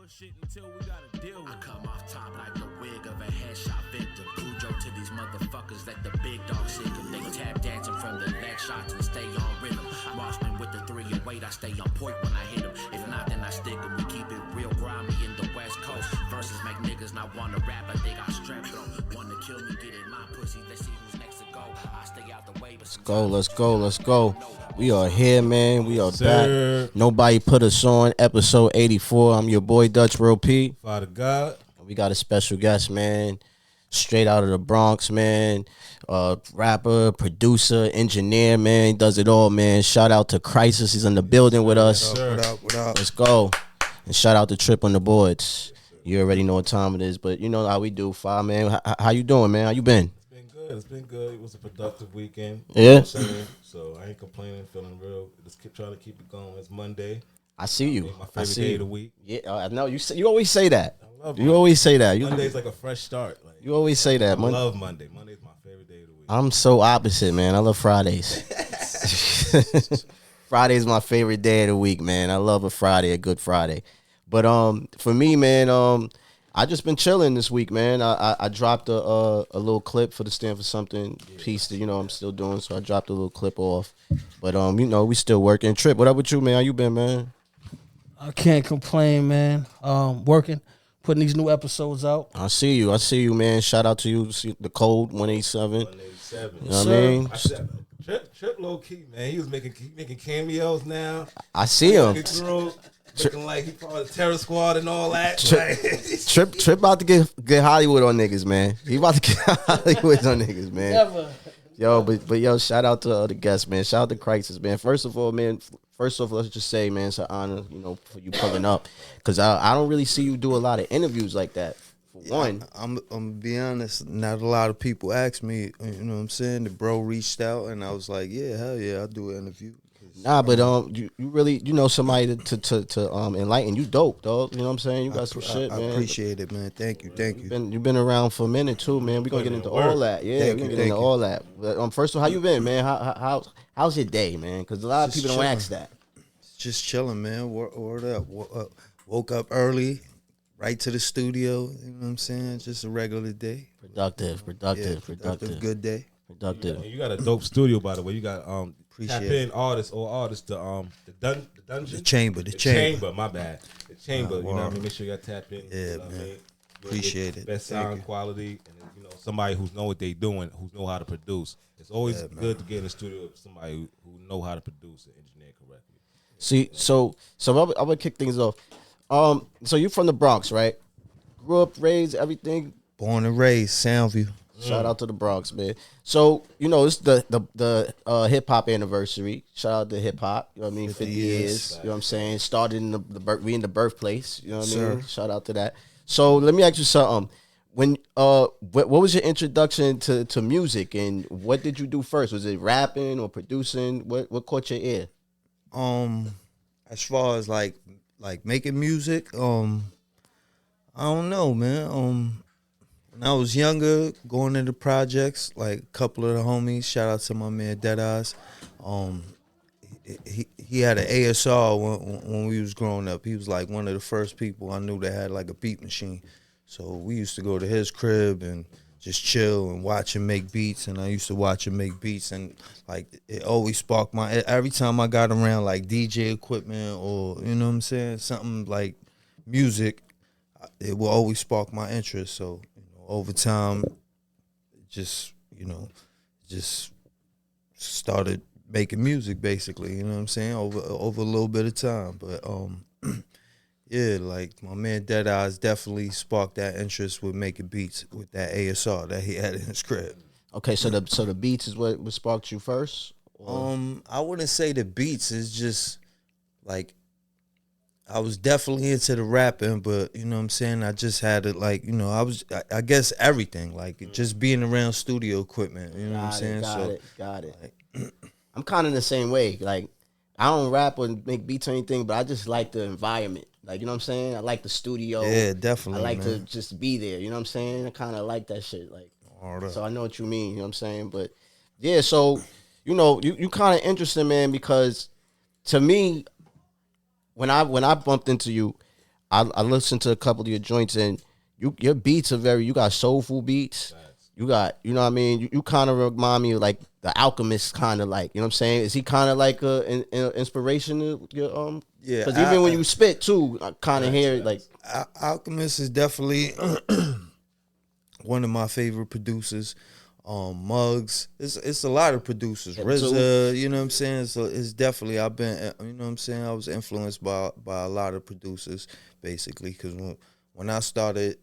bullshit until we gotta deal with I come off top like the wig of a headshot victim. Cujo to these motherfuckers, let the big dog sick 'em. They tap dancing from the leg shots and stay on rhythm. Marksman with the 3 and weight, I stay on point when I hit 'em. If not, then I stick 'em. We keep it real grimy in the West Coast. Versus make niggas not wanna rap like they got strep throat. Wanna kill me, get in my pussy, let's see who's next to go. I stay out the way, but Let's go. We are here, man. We are back. Nobody put us on. Episode 84. I'm your boy, Dutch Real P. Father God. We got a special guest, man. Straight out of the Bronx, man. Rapper, producer, engineer, man. He does it all, man. Shout out to Crisis. He's in the building with us. What up? Let's go. And shout out to Trip on the boards. You already know what time it is, but you know how we do. Five, man. How you doing, man? How you been? It's been good. It was a productive weekend. Yeah. So I ain't complaining. Feeling real. Just trying to keep it going. It's Monday. I see you. My favorite day of the week. Yeah, I know. You always say that. I love you Monday. always say that. Monday's like a fresh start. Like, you always say that. I love Monday. Monday's my favorite day of the week. I'm so opposite, man. I love Fridays. Friday's my favorite day of the week, man. I love a Friday, a good Friday. But for me, man, I just been chilling this week, man. I dropped a little clip for the Stand for Something piece that, I'm still doing. So I dropped a little clip off. But, we still working. Trip, what up with you, man? How you been, man? I can't complain, man. Working, putting these new episodes out. I see you, man. Shout out to you, the code 187. 187. You know what I mean? Trip low key, man. He was making cameos now. I see him. Looking like he part of the Terror Squad and all that. Trip about to get Hollywood on niggas, man. He about to get Hollywood on niggas, man. Never. Yo, but yo, shout out to the guests, man. Shout out to Crisis, man. First off, let's just say, man, it's an honor, for you pulling up, because I don't really see you do a lot of interviews like that. For one, I'm gonna be honest. Not a lot of people ask me. You know what I'm saying? The bro reached out, and I was like, yeah, hell yeah, I'll do an interview. Nah, but you really somebody to enlighten you. Dope, dog. You know what I'm saying? You got some shit, man. I appreciate it, man. Thank you. You've been around for a minute too, man. We're gonna get into all that. Yeah, we're gonna get into all that. But first of all, how you been, man? How's your day, man? Because a lot of people don't ask that. Just chilling, man. Word up. Woke up early, right to the studio. You know what I'm saying? Just a regular day. Productive. Good day. Productive. You got a dope studio, by the way. You got tap Appreciate in artists, the dungeon, The chamber. My bad. The chamber. You know what I mean? Make sure you got tap in. Yeah, you know what I man. mean? Appreciate it. Best Thank sound you. quality, and somebody who know what they doing, who know how to produce. It's always good to get in the studio with somebody who know how to produce and engineer correctly. See, so I'm gonna kick things off. So you from the Bronx, right? Grew up, raised, everything. Born and raised, Soundview. Shout out to the Bronx, man. So, it's the hip hop anniversary. Shout out to hip hop. You know what I mean? 50 years. You know what I'm saying? Started in we in the birthplace. You know what I mean? Shout out to that. So let me ask you something. When what was your introduction to music, and what did you do first? Was it rapping or producing? What caught your ear? As far as like making music, I don't know, man. When I was younger, going into projects, like a couple of the homies, shout out to my man Dead Eyes. He had an ASR when we was growing up. He was like one of the first people I knew that had like a beat machine. So we used to go to his crib and just chill and watch him make beats, and I used to watch him make beats, and like it always sparked every time I got around like DJ equipment or, you know what I'm saying, something like music, it will always spark my interest. So over time, just started making music basically, you know what I'm saying, over a little bit of time. But yeah, like my man Dead Eyes definitely sparked that interest with making beats with that ASR that he had in his crib. Okay, so the beats is what sparked you first? Or? I wouldn't say the beats, is just like I was definitely into the rapping, but you know what I'm saying, I just had it like, I guess everything, like just being around studio equipment, you know what I'm saying? Got it. Like, I'm kind of the same way. Like, I don't rap or make beats or anything, but I just like the environment. Like, you know what I'm saying? I like the studio. Yeah, definitely. I like to just be there, you know what I'm saying? I kind of like that shit. Like, so I know what you mean, you know what I'm saying? But yeah, so, you kind of interesting, man, because to me, when I bumped into you, I listened to a couple of your joints, and your beats are you got soulful beats. You got, you know what I mean? You kind of remind me of like the Alchemist, kind of like, you know what I'm saying? Is he kind of like an inspiration? Yeah. Because even when you spit too, I kind of hear like. Alchemist is definitely one of my favorite producers. Muggs, it's a lot of producers. RZA, you know what I'm saying? So it's definitely, I've been, you know what I'm saying? I was influenced by a lot of producers, basically, because when I started,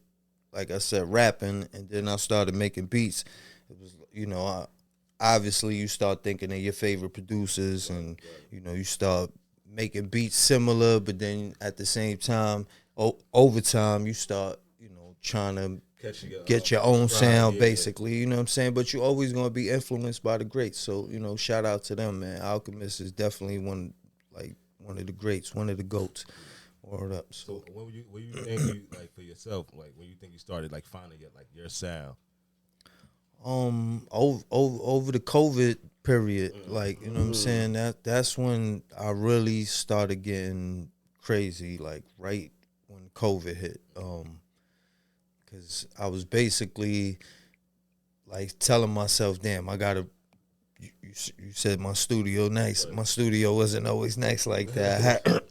like I said, rapping, and then I started making beats, it was, you know, obviously you start thinking of your favorite producers, and, you know, you start making beats similar, but then at the same time, over time, you start, you know, trying to get your own sound, basically, you know what I'm saying? But you're always going to be influenced by the greats. So, you know, shout out to them, man. Alchemist is definitely one of the greats, one of the GOATs. Word up. So when you think you, like, for yourself, like when you think you started like finding your sound? Over the COVID period, like, you know what I'm saying, that's when I really started getting crazy, like right when COVID hit. Because I was basically like telling myself, damn, I gotta. You said my studio nice. My studio wasn't always nice like that.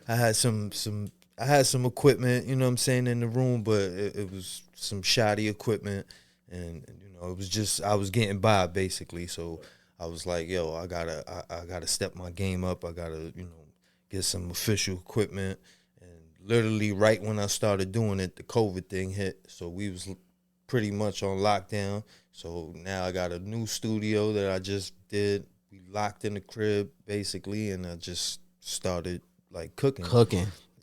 I had some equipment, you know what I'm saying, in the room, but it was some shoddy equipment, and you know, it was just, I was getting by basically. So I was like, yo, I gotta step my game up. I gotta, you know, get some official equipment. And literally right when I started doing it, the COVID thing hit. So we was pretty much on lockdown. So now I got a new studio that I just did. We locked in the crib basically, and I just started like cooking,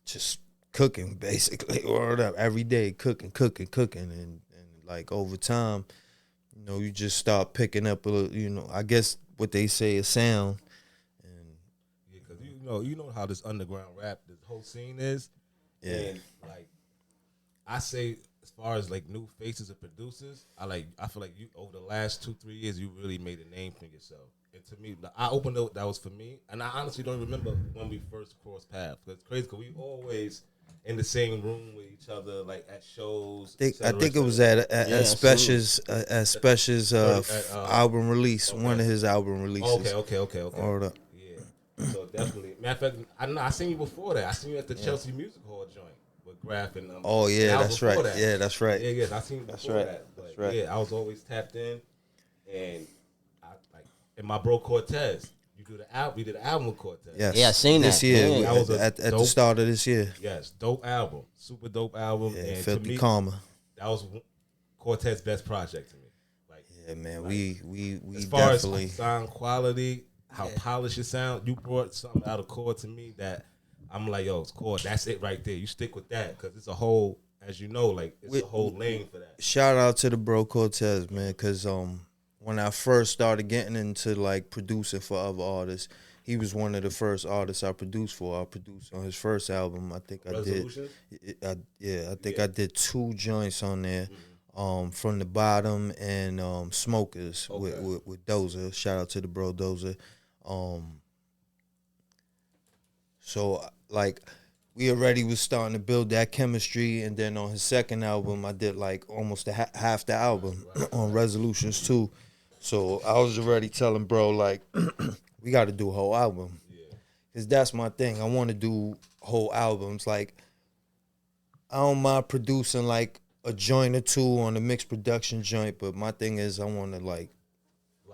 just cooking basically. Word up, every day cooking, and like over time, you know, you just start picking up you know, I guess what they say is sound. And yeah, because you know how this underground rap, this whole scene is. Yeah. And like I say, as far as like new faces of producers, I feel like you over the last 2-3 years you really made a name for yourself. And to me, I opened up, that was for me. And I honestly don't remember when we first crossed paths. It's crazy because we always in the same room with each other, like at shows. I think it was at Special's album release, one of his album releases. Okay. Hold up. Yeah. So definitely. Matter of fact, I seen you before that. I seen you at the Chelsea Music Hall joint with Graf and oh yeah, that's right. That. Yeah, that's right. Yeah, I seen you before that. But that's right. Yeah, I was always tapped in, and and my bro Cortez. We did an album with Cortez. Yes. Yeah, I seen that. This year, yeah. at the start of this year. Yes, dope album. Super dope album. Yeah, and Filthy to me, Karma. That was Cortez's best project to me. Like, yeah, man, like, we as far definitely. as sound quality, how polished it sound, you brought something out of Core to me that I'm like, yo, it's Core. That's it right there. You stick with that because it's a whole, as you know, like it's a whole lane for that. Shout out to the bro Cortez, man, because when I first started getting into like producing for other artists, he was one of the first artists I produced for. I produced on his first album. I think I did. I did 2 joints on there, From the Bottom and Smokers with Doza. Shout out to the bro Doza. So like we already was starting to build that chemistry, and then on his second album, I did like almost half the album on Resolutions too. So I was already telling bro, like, we got to do a whole album. Because that's my thing. I want to do whole albums. Like, I don't mind producing, like, a joint or 2 on a mixed production joint, but my thing is I want to, like,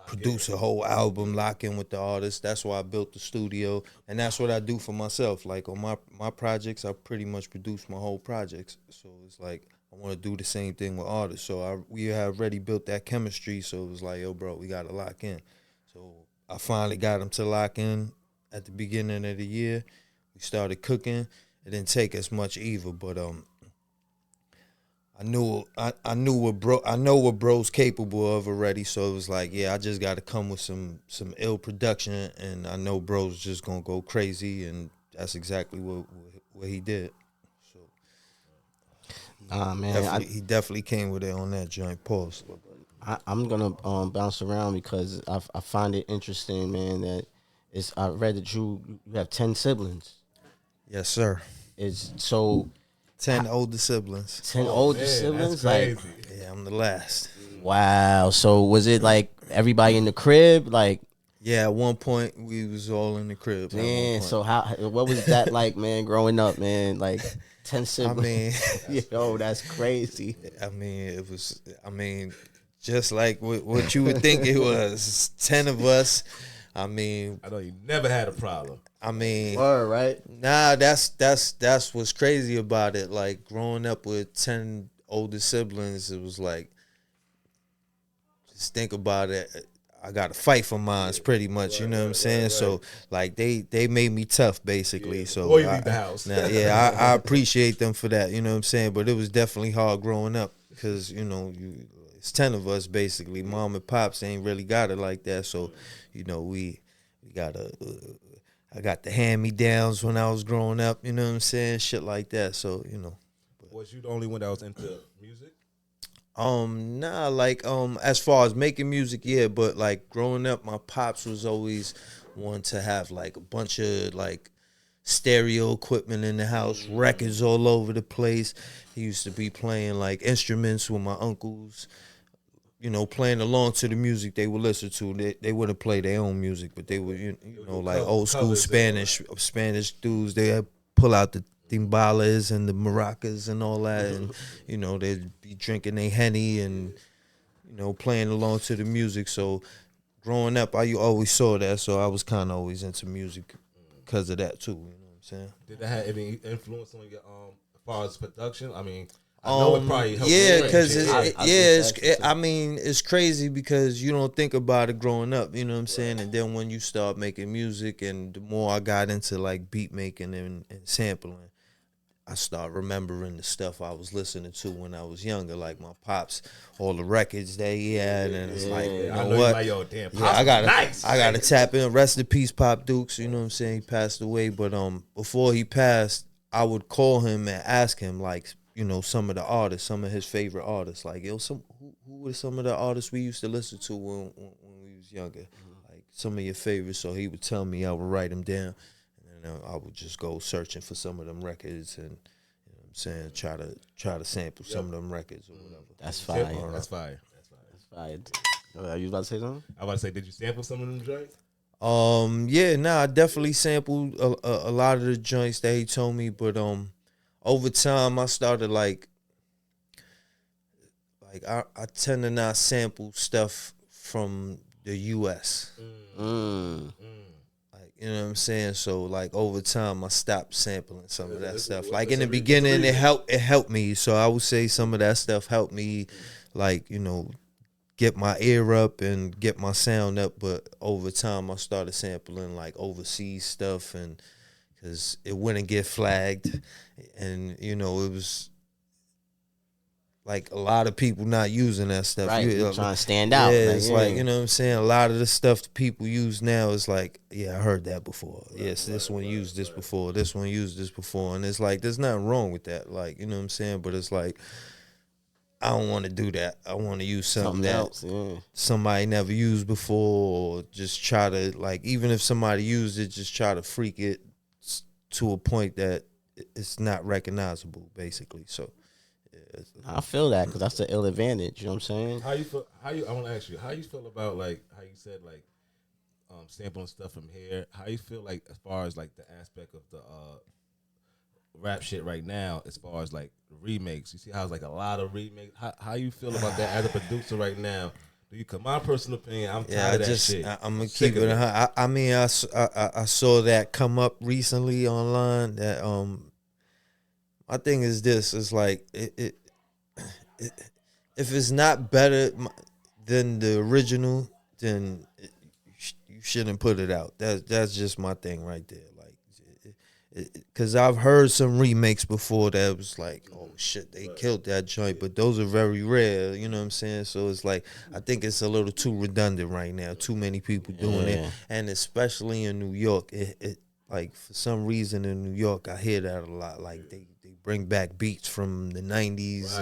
produce a whole album, lock in with the artist. That's why I built the studio, and that's what I do for myself. Like, on my projects, I pretty much produce my whole projects. So it's like, I want to do the same thing with artists. So we have already built that chemistry, so it was like, yo, bro, we got to lock in. So I finally got him to lock in at the beginning of the year. We started cooking. It didn't take us much either, but I know what bro's capable of already. So it was like, yeah, I just got to come with some ill production, and I know bro's just gonna go crazy, and that's exactly what he did. Man, he definitely came with it on that joint. Pause. I'm gonna bounce around because I find it interesting, man. That I read that you have 10 siblings. Yes, sir. So 10 older siblings. 10 older Man, siblings? that's Like, crazy. Yeah, I'm the last. wow. So was it like everybody in the crib? Like, Yeah, at one point we was all in the crib. At one man, point. so what was that like, man, growing up, man? Like 10 I siblings. mean, Yo, that's crazy. I mean, it was. I mean, just like what you would think it was. 10 of us. I mean, I know you never had a problem. I mean, Word, right? nah. That's what's crazy about it. Like growing up with 10 older siblings, it was like, just think about it. I got to fight for mine, pretty much. You know what I'm saying? So like they made me tough, basically. So Before you leave the house. I appreciate them for that. You know what I'm saying? But it was definitely hard growing up because it's 10 of us basically. Mom and pops ain't really got it like that. So we got I got the hand me downs when I was growing up. You know what I'm saying? Shit like that. So Was you the only one that was into music? Nah, like, as far as making music, yeah, but like growing up, my pops was always one to have like a bunch of like stereo equipment in the house, records all over the place. He used to be playing like instruments with my uncles, playing along to the music they would listen to. They wouldn't play their own music, but they would, like old school Spanish dudes. They pull out the timbales and the maracas and all that, and they'd be drinking their Henny and playing along to the music. So growing up, I always saw that, so I was kind of always into music because of that too. You know what I'm saying? Did that have any influence on your as far as production? I mean, I know it probably helped. Yeah, because shit. it's crazy because you don't think about it growing up. You know what I'm saying? And then when you start making music, and the more I got into like beat making and sampling, I start remembering the stuff I was listening to when I was younger, like my pops, all the records that he had, and it's like, you know what? Like, yo, damn, Yeah, I nice. gotta tap in. Rest in peace, Pop Dukes. You know what I'm saying? He passed away, but before he passed, I would call him and ask him like, some of the artists, some of his favorite artists, like who were some of the artists we used to listen to when we was younger, like some of your favorites. So he would tell me, I would write them down. I would just go searching for some of them records and what I'm saying, try to sample some of them records or whatever. That's fire. That's fire. That's fire. Are you about to say something? I was about to say, did you sample some of them joints? I definitely sampled a lot of the joints that he told me, but over time I started like I tend to not sample stuff from the US. You know what I'm saying? So like over time I stopped sampling some of that stuff. Like in the beginning it helped me. So I would say some of that stuff helped me like, get my ear up and get my sound up, but over time I started sampling like overseas stuff, and cuz it wouldn't get flagged, and it was like a lot of people not using that stuff. Right, you're trying to stand out. Yeah, it's like, you know what I'm saying? A lot of the stuff that people use now is like, yeah, I heard that before. Yes, this one used this before. This one used this before. And it's like, there's nothing wrong with that. Like, you know what I'm saying? But it's like, I don't want to do that. I want to use something else. Somebody never used before, or just try to, like, even if somebody used it, just try to freak it to a point that it's not recognizable, basically. So, I feel that because that's the ill advantage. You know what I'm saying? How you feel? I want to ask you, how you feel about like how you said like sampling stuff from here? How you feel like as far as like the aspect of the rap shit right now, as far as like remakes? You see how it's like a lot of remakes. How you feel about that as a producer right now? Do you? Cause my personal opinion, I'm tired of that shit. I'm gonna keep it. I mean, I saw that come up recently online. That my thing is this: it's like it if it's not better than the original, then you shouldn't put it out. That's just my thing right there. Like, because I've heard some remakes before that was like, oh shit, they killed that joint, but those are very rare. You know what I'm saying? So it's like, I think it's a little too redundant right now. Too many people doing it, and especially in New York, it like for some reason in New York, I hear that a lot. Like they bring back beats from the 90s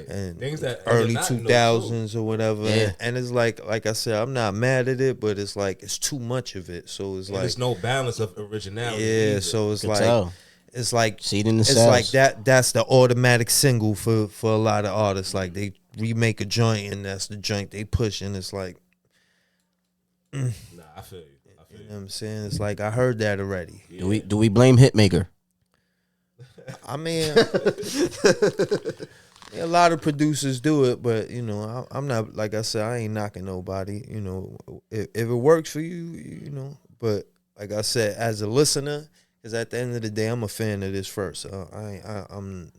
and things that early 2000s or whatever. Yeah. And it's like I said, I'm not mad at it, but it's like it's too much of it. So it's like there's no balance of originality. Yeah, so it's like it's like See it in the it's sales. like that. That's the automatic single for a lot of artists. Like they remake a joint and that's the joint they push, and it's like, Nah, I feel you. you know what I'm saying? It's like I heard that already. Yeah. Do we blame Hitmaker? I mean, a lot of producers do it, but you know, I'm not, like I said, I ain't knocking nobody. You know, if it works for you, you know. But like I said, as a listener, because at the end of the day, I'm a fan of this first. I know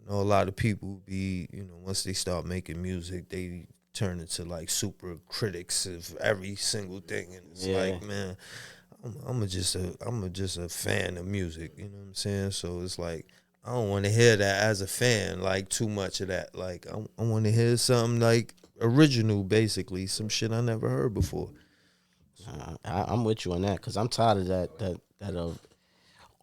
a lot of people be, you know, once they start making music, they turn into like super critics of every single thing, and it's like, man, I'm just a fan of music. You know what I'm saying? So it's like, I don't want to hear that as a fan, like too much of that. Like I want to hear something like original, basically, some shit I never heard before. I'm with you on that because I'm tired of that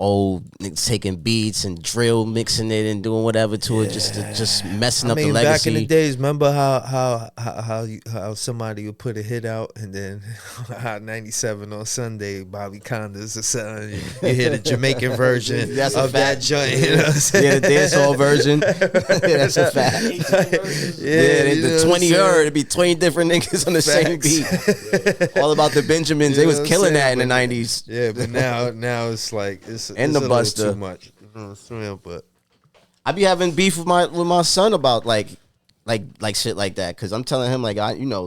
old niggas taking beats and drill, mixing it and doing whatever to it, just messing up the legacy. Back in the days, remember how somebody would put a hit out and then Hot 97 on Sunday, Bobby Conda's or something, you hear the Jamaican version of that joint. You know what I'm saying? Yeah, the dancehall version. That's a fact. The 20 it'd be 20 different niggas on the same beat. All about the Benjamins. They was killing that in the 90s. Yeah, but now it's like it's And the the Buster Buster. too much. You know what I'm saying? But I be having beef with my son about like shit like that because I'm telling him like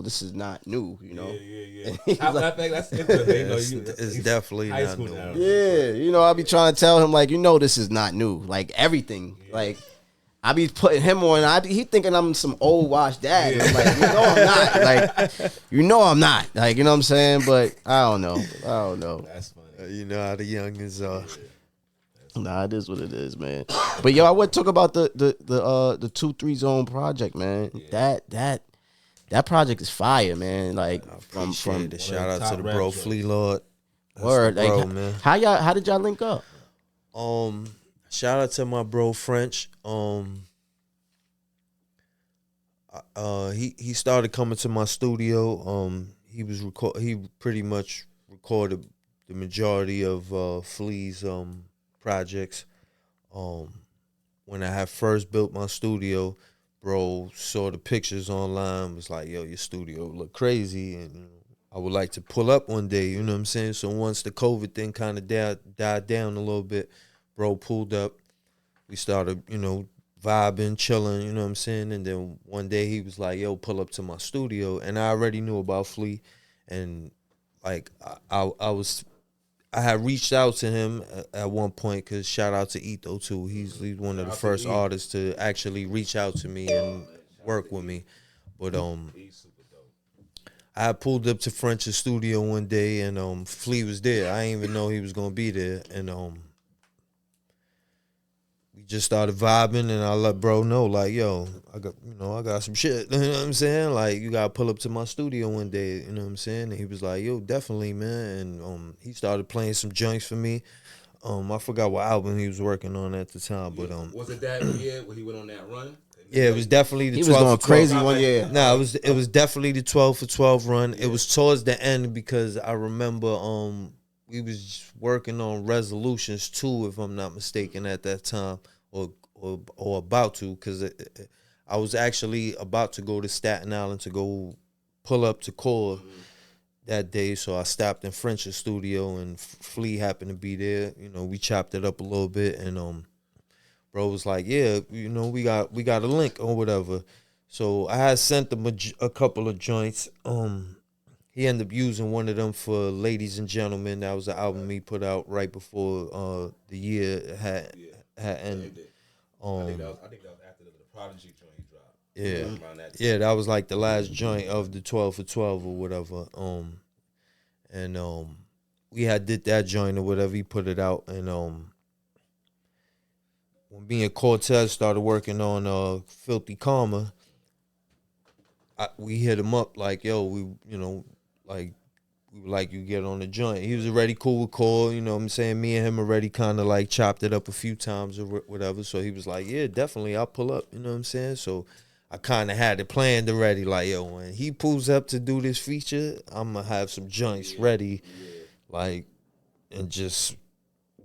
this is not new, you know. Yeah. That's interesting. it's definitely high not school new. now. Yeah, I be trying to tell him like this is not new, like everything, like. I be putting him on. He thinking I'm some old washed dad. And I'm like, I'm not. Like, I'm not. Like, you know what I'm saying? But I don't know. That's funny. You know how the youngins are. Nah, it is what it is, man. But yo, I would talk about the 2-3 Zone project, man. Yeah. That project is fire, man. Like from The shout out to the top bro rap Flea Lord. That's word. the bro, Like, man. how did y'all link up? Shout out to my bro French. He started coming to my studio. He pretty much recorded the majority of Flea's projects. When I had first built my studio, bro saw the pictures online, was like, yo, your studio look crazy, and I would like to pull up one day, you know what I'm saying? So once the COVID thing kind of died down a little bit, bro pulled up. We started, vibing, chilling, you know what I'm saying? And then one day he was like, yo, pull up to my studio. And I already knew about Flea. And like I had reached out to him at one point, because shout out to Etho too. He's one of the first artists to actually reach out to me and work with me. But I pulled up to French's studio one day, and Flea was there. I didn't even know he was gonna be there, and we just started vibing, and I let bro know, like, yo, I got some shit. You know what I'm saying? Like, you gotta pull up to my studio one day. You know what I'm saying? And he was like, yo, definitely, man. And he started playing some joints for me. I forgot what album he was working on at the time, but was it that year when he went on that run? yeah, it was definitely the 12 He was going for 12. crazy one year. No, it was definitely the 12 for 12 run. It was towards the end, because I remember we was working on Resolutions 2, if I'm not mistaken, at that time, or about to, because I was actually about to go to Staten Island to go pull up to Core that day, so I stopped in French's studio, and Flea happened to be there. We chopped it up a little bit, and bro was like, yeah, we got a link or whatever. So I had sent him a couple of joints. He ended up using one of them for Ladies and Gentlemen. That was the album he put out right before the year had ended. I think that was after the Prodigy joint he dropped. Yeah. Around that time. Yeah, that was like the last joint of the 12 for 12 or whatever. We had did that joint or whatever. He put it out, and when me and Cortez started working on Filthy Karma, we hit him up like, yo, we would like you to get on the joint. He was already cool with Cole, you know what I'm saying? Me and him already kind of like chopped it up a few times or whatever. So he was like, yeah, definitely, I'll pull up, you know what I'm saying? So I kind of had it planned already, like, yo, when he pulls up to do this feature, I'm going to have some joints ready, like, and just,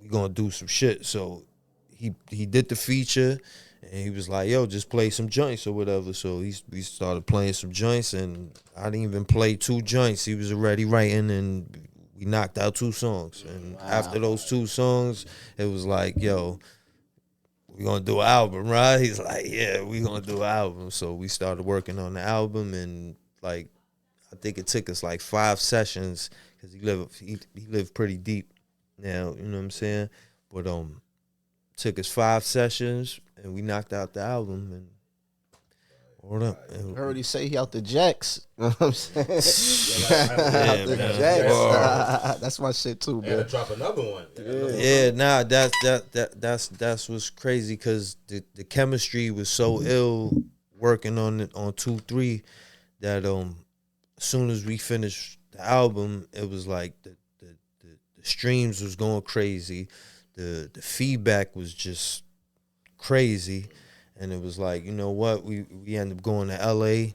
we gonna do some shit. So he did the feature, and he was like, yo, just play some joints or whatever. So we started playing some joints, and I didn't even play 2 joints. He was already writing, and we knocked out 2 songs. And after those 2 songs, it was like, yo, we gonna do an album, right? He's like, yeah, we gonna do an album. So we started working on the album, and like, I think it took us like 5 sessions because he lived pretty deep now, you know what I'm saying? But took us 5 sessions, and we knocked out the album. And what up? I heard he say he out the jacks. You know what I'm saying? Yeah, the man. jacks. That's my shit too, And to man. drop another one. Yeah, nah, that's what's crazy because the chemistry was so ill working on it on 2-3 that as soon as we finished the album, it was like the streams was going crazy, the feedback was just crazy, and it was like, you know what, we ended up going to LA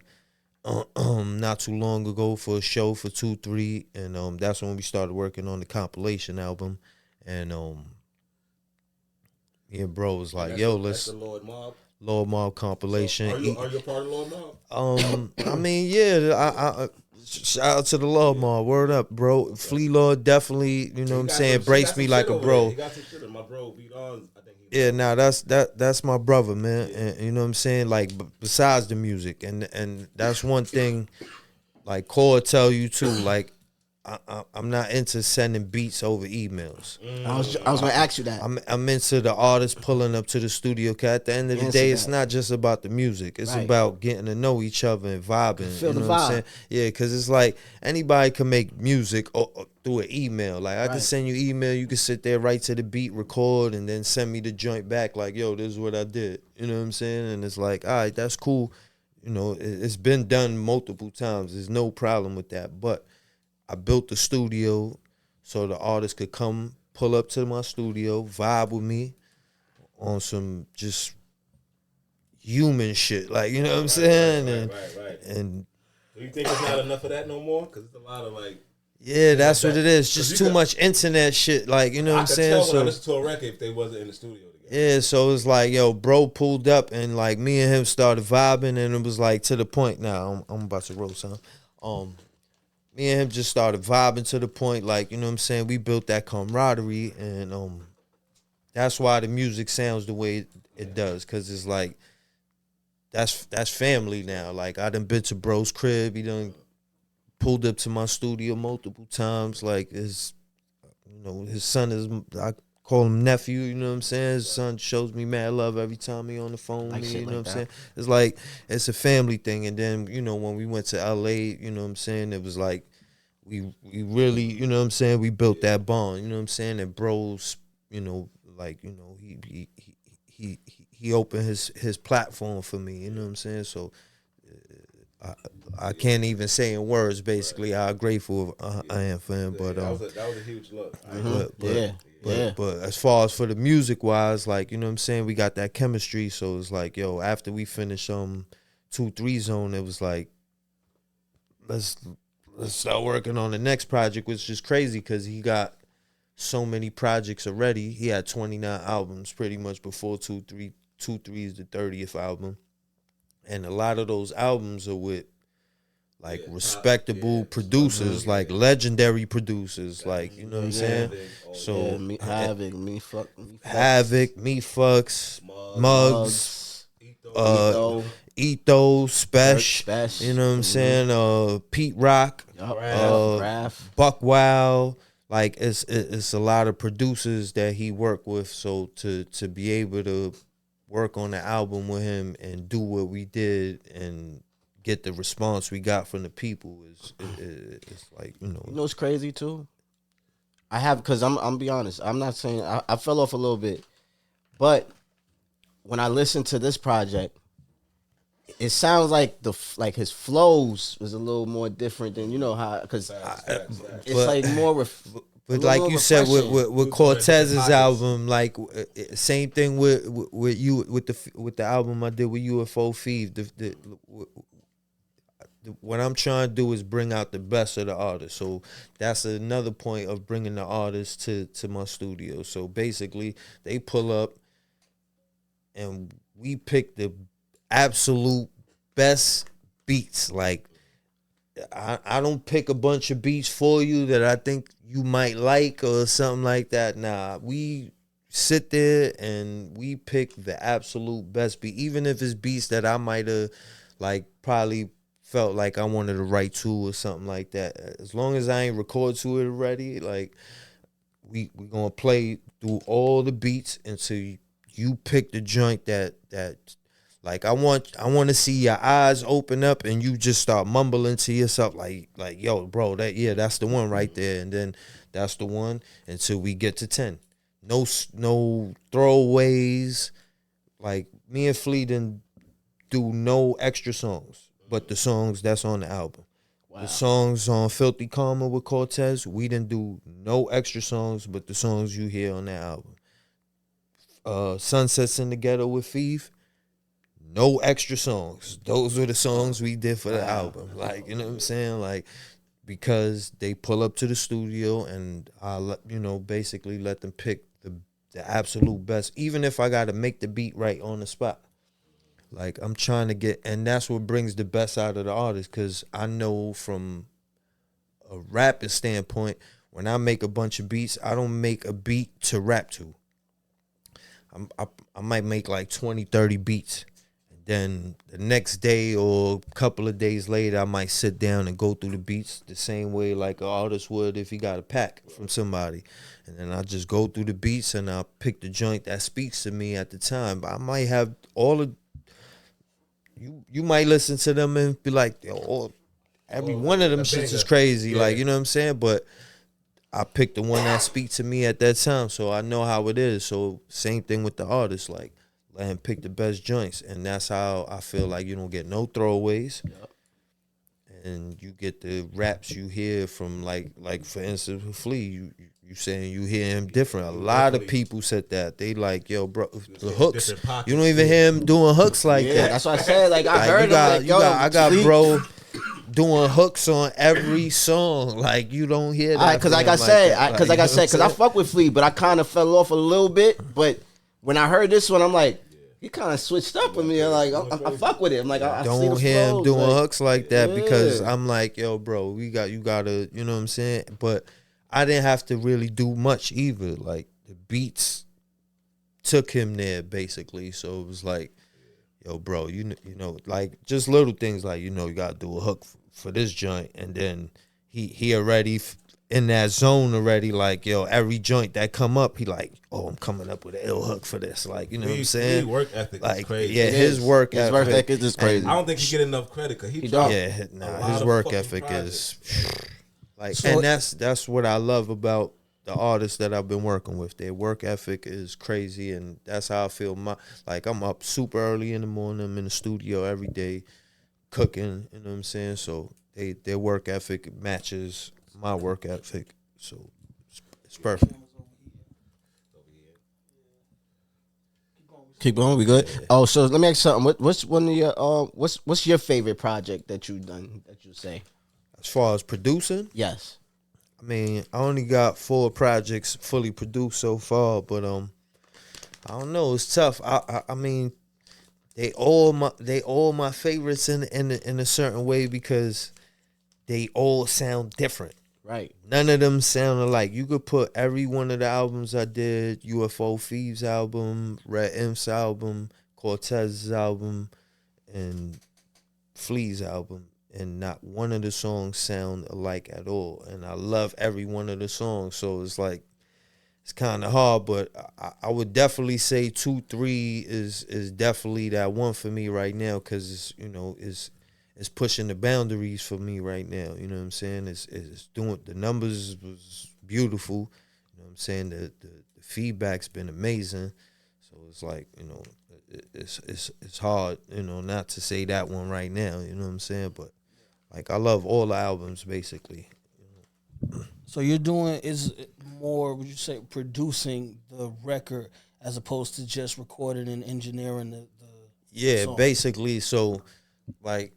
not too long ago for a show for 2-3, and that's when we started working on the compilation album, and me and bro was like, yo, let's the Lord Mob compilation. So are you a part of Lord Mob? I mean, yeah, I shout out to the Lord Mob. Word up, bro. Flea Lord definitely, you know what I'm saying, embraced me like a bro. He got some shit. My bro beat on. I think Yeah, nah, that's my brother, man. And you know what I'm saying? Like, besides the music, and that's one thing, like Core tell you too, like, I'm not into sending beats over emails. I was gonna ask you that. I'm into the artist pulling up to the studio. Cause at the end of the day, it's not just about the music. It's about getting to know each other and vibing. Feel you know the what vibe. I'm saying? Yeah, because it's like anybody can make music or through an email. Like I can send you email, you can sit there, write to the beat, record, and then send me the joint back. Like, yo, this is what I did. You know what I'm saying? And it's like, all right, that's cool. You know, it's been done multiple times. There's no problem with that. But I built the studio so the artist could come pull up to my studio, vibe with me on some just human shit. Like, you know what I'm saying? Right. And Do you think it's not enough of that no more? Because it's a lot of like. yeah, that's what it is. 'Cause Just you too could- much internet shit. Like, you know what I I'm could saying? tell when I So listened to a record if they wasn't in the studio together. yeah, so it's like, yo, bro pulled up and like me and him started vibing, and it was like to the point. Now I'm about to roll some. Me and him just started vibing to the point, like, you know what I'm saying? We built that camaraderie, and that's why the music sounds the way it does, because it's like that's family now. Like, I done been to bro's crib. He done pulled up to my studio multiple times. Like, his son is, I call him nephew, you know what I'm saying? His son shows me mad love every time he on the phone with me, you know what I'm saying? It's like, it's a family thing. And then, you know, when we went to LA, you know what I'm saying, it was like, we really, you know what I'm saying, we built that bond, you know what I'm saying? And bros, you know, like, you know, he opened his platform for me, you know what I'm saying? So I can't even say in words basically how grateful I am for him. But that was a huge look. But as far as for the music wise, like, you know what I'm saying, we got that chemistry. So it's like, yo, after we finished 2-3 Zone, it was like, let's start working on the next project, which is crazy because he got so many projects already. He had 29 albums pretty much before 2-3 is the 30th album. And a lot of those albums are with like respectable producers, like legendary producers, like, you know what I'm saying? So Havoc, Me Fucks, Muggs, Etho, Spesh, you know what I'm saying? Pete Rock, Buck Wild. Like, it's a lot of producers that he worked with. So to be able to work on the album with him and do what we did and get the response we got from the people is like, you know. You know what's crazy too? Because I'm be honest, I'm not saying I fell off a little bit, but when I listened to this project, it sounds like his flows was a little more different than, you know, how, because it's like more. But like you said with Cortez's album, like same thing with you with the album I did with UFO Thief. what I'm trying to do is bring out the best of the artists. So that's another point of bringing the artists to my studio. So basically, they pull up, and we pick the absolute best beats. Like, I don't pick a bunch of beats for you that I think you might like or something like that. Nah, we sit there and we pick the absolute best beat, even if it's beats that I might have like probably felt like I wanted to write to or something like that. As long as I ain't record to it already, like we gonna play through all the beats until you pick the joint that like I want to see your eyes open up and you just start mumbling to yourself like yo bro, that's the one right there, and then that's the one until we get to 10. No throwaways. Like me and Flea didn't do no extra songs, but the songs that's on the album. Wow. The songs on Filthy Karma with Cortez, we didn't do no extra songs, but the songs you hear on that album. Sunsets in the Ghetto with Feeve, no extra songs. Those were the songs we did for the album. Like, you know what I'm saying? Like, because they pull up to the studio and I, basically let them pick the absolute best, even if I got to make the beat right on the spot. Like, I'm trying to get, and that's what brings the best out of the artist, because I know from a rapping standpoint, when I make a bunch of beats, I don't make a beat to rap to. I might make like 20, 30 beats. Then the next day or a couple of days later, I might sit down and go through the beats the same way like an artist would if he got a pack from somebody. And then I just go through the beats and I pick the joint that speaks to me at the time. But I might have all of you might listen to them and be like, every one of them shits is crazy. Yeah. Like, you know what I'm saying? But I picked the one that speaks to me at that time, so I know how it is. So same thing with the artist, like let him pick the best joints, and that's how I feel like you don't get no throwaways. Yep. And you get the raps you hear from like for instance with Flea, you saying you hear him different. A lot of people said that. They like, yo, bro, the hooks. You don't even hear him doing hooks like that. That's what I said. Like I heard I got bro doing hooks on every song. Like you don't hear that. Because like I fuck with Flea, but I kind of fell off a little bit. But when I heard this one, I'm like, he kind of switched up with me. Like I fuck with it. I'm like, I don't hear him doing hooks like that because I'm like, yo, bro, you gotta, you know what I'm saying? But I didn't have to really do much either. Like the beats took him there basically. So it was like, yo, bro, you know, like just little things like, you gotta do a hook for this joint, and then he already in that zone already, like, yo, every joint that come up, he like, oh, I'm coming up with an ill hook for this. Like, you know what I'm saying? His work ethic is crazy. Yeah, his work ethic is crazy. I don't think he get enough credit because he don't. Yeah, his work ethic is like, so, and that's what I love about the artists that I've been working with. Their work ethic is crazy, and that's how I feel. Like I'm up super early in the morning. I'm in the studio every day, cooking. You know what I'm saying? So their work ethic matches my work ethic, so it's perfect. Keep going, we good. Yeah. Oh, so let me ask you something. What's one of your what's your favorite project that you've done that you say? As far as producing, yes. I mean, I only got 4 projects fully produced so far, but I don't know. It's tough. I mean, they all my favorites in a certain way because they all sound different. Right. None of them sound alike. You could put every one of the albums I did, UFO Thieves album, Red Imp's album, Cortez's album, and Flea's album, and not one of the songs sound alike at all. And I love every one of the songs, so it's like, it's kind of hard, but I would definitely say 2, 3 is definitely that one for me right now, because it's pushing the boundaries for me right now. You know what I'm saying? It's doing, the numbers was beautiful. You know what I'm saying? The feedback's been amazing. So it's like, it's hard, not to say that one right now. You know what I'm saying? But like, I love all the albums basically. So you're doing is more, would you say, producing the record as opposed to just recording and engineering the yeah, song? basically. So like,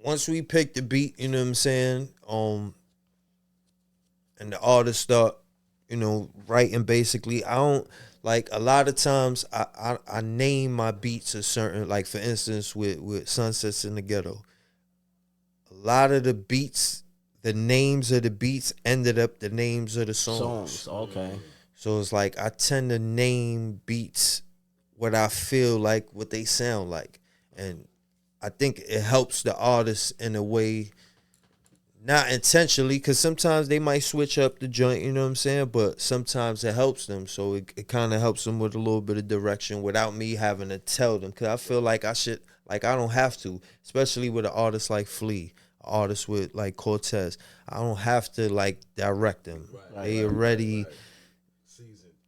once we pick the beat, you know what I'm saying, and the artists start, writing basically, I don't, like, a lot of times I name my beats a certain, like, for instance, with Sunsets in the Ghetto. A lot of the beats, the names of the beats ended up the names of the songs. Okay. So it's like I tend to name beats what I feel like, what they sound like. And I think it helps the artist in a way, not intentionally, because sometimes they might switch up the joint, you know what I'm saying? But sometimes it helps them. So it kind of helps them with a little bit of direction without me having to tell them. Because I feel like I don't have to, especially with an artist like Flea, an artist with like Cortez. I don't have to like direct them. They already...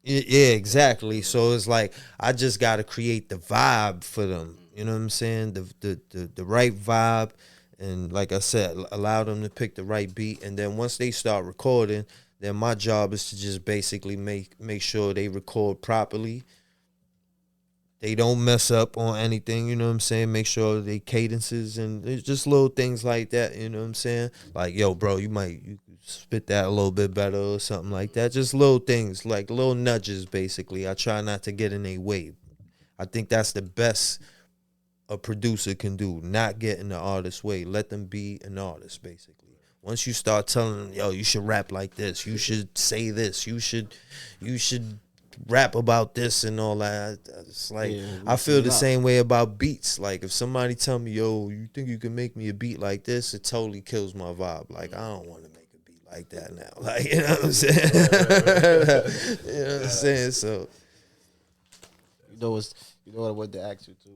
Yeah, exactly. So it's like I just got to create the vibe for them. You know what I'm saying? The right vibe, and like I said, allow them to pick the right beat. And then once they start recording, then my job is to just basically make sure they record properly. They don't mess up on anything, you know what I'm saying? Make sure they cadences and it's just little things like that, you know what I'm saying? Like, yo, bro, you spit that a little bit better or something like that. Just little things, like little nudges, basically. I try not to get in a way. I think that's the best a producer can do, not get in the artist's way. Let them be an artist, basically. Once you start telling them, yo, you should rap like this, you should say this, you should rap about this and all that. It's like, I feel the same way about beats. Like, if somebody tell me, yo, you think you can make me a beat like this, it totally kills my vibe. Like, I don't want to make a beat like that now. Like, you know what I'm saying? You know what I'm saying? So, you know what I wanted to ask you too.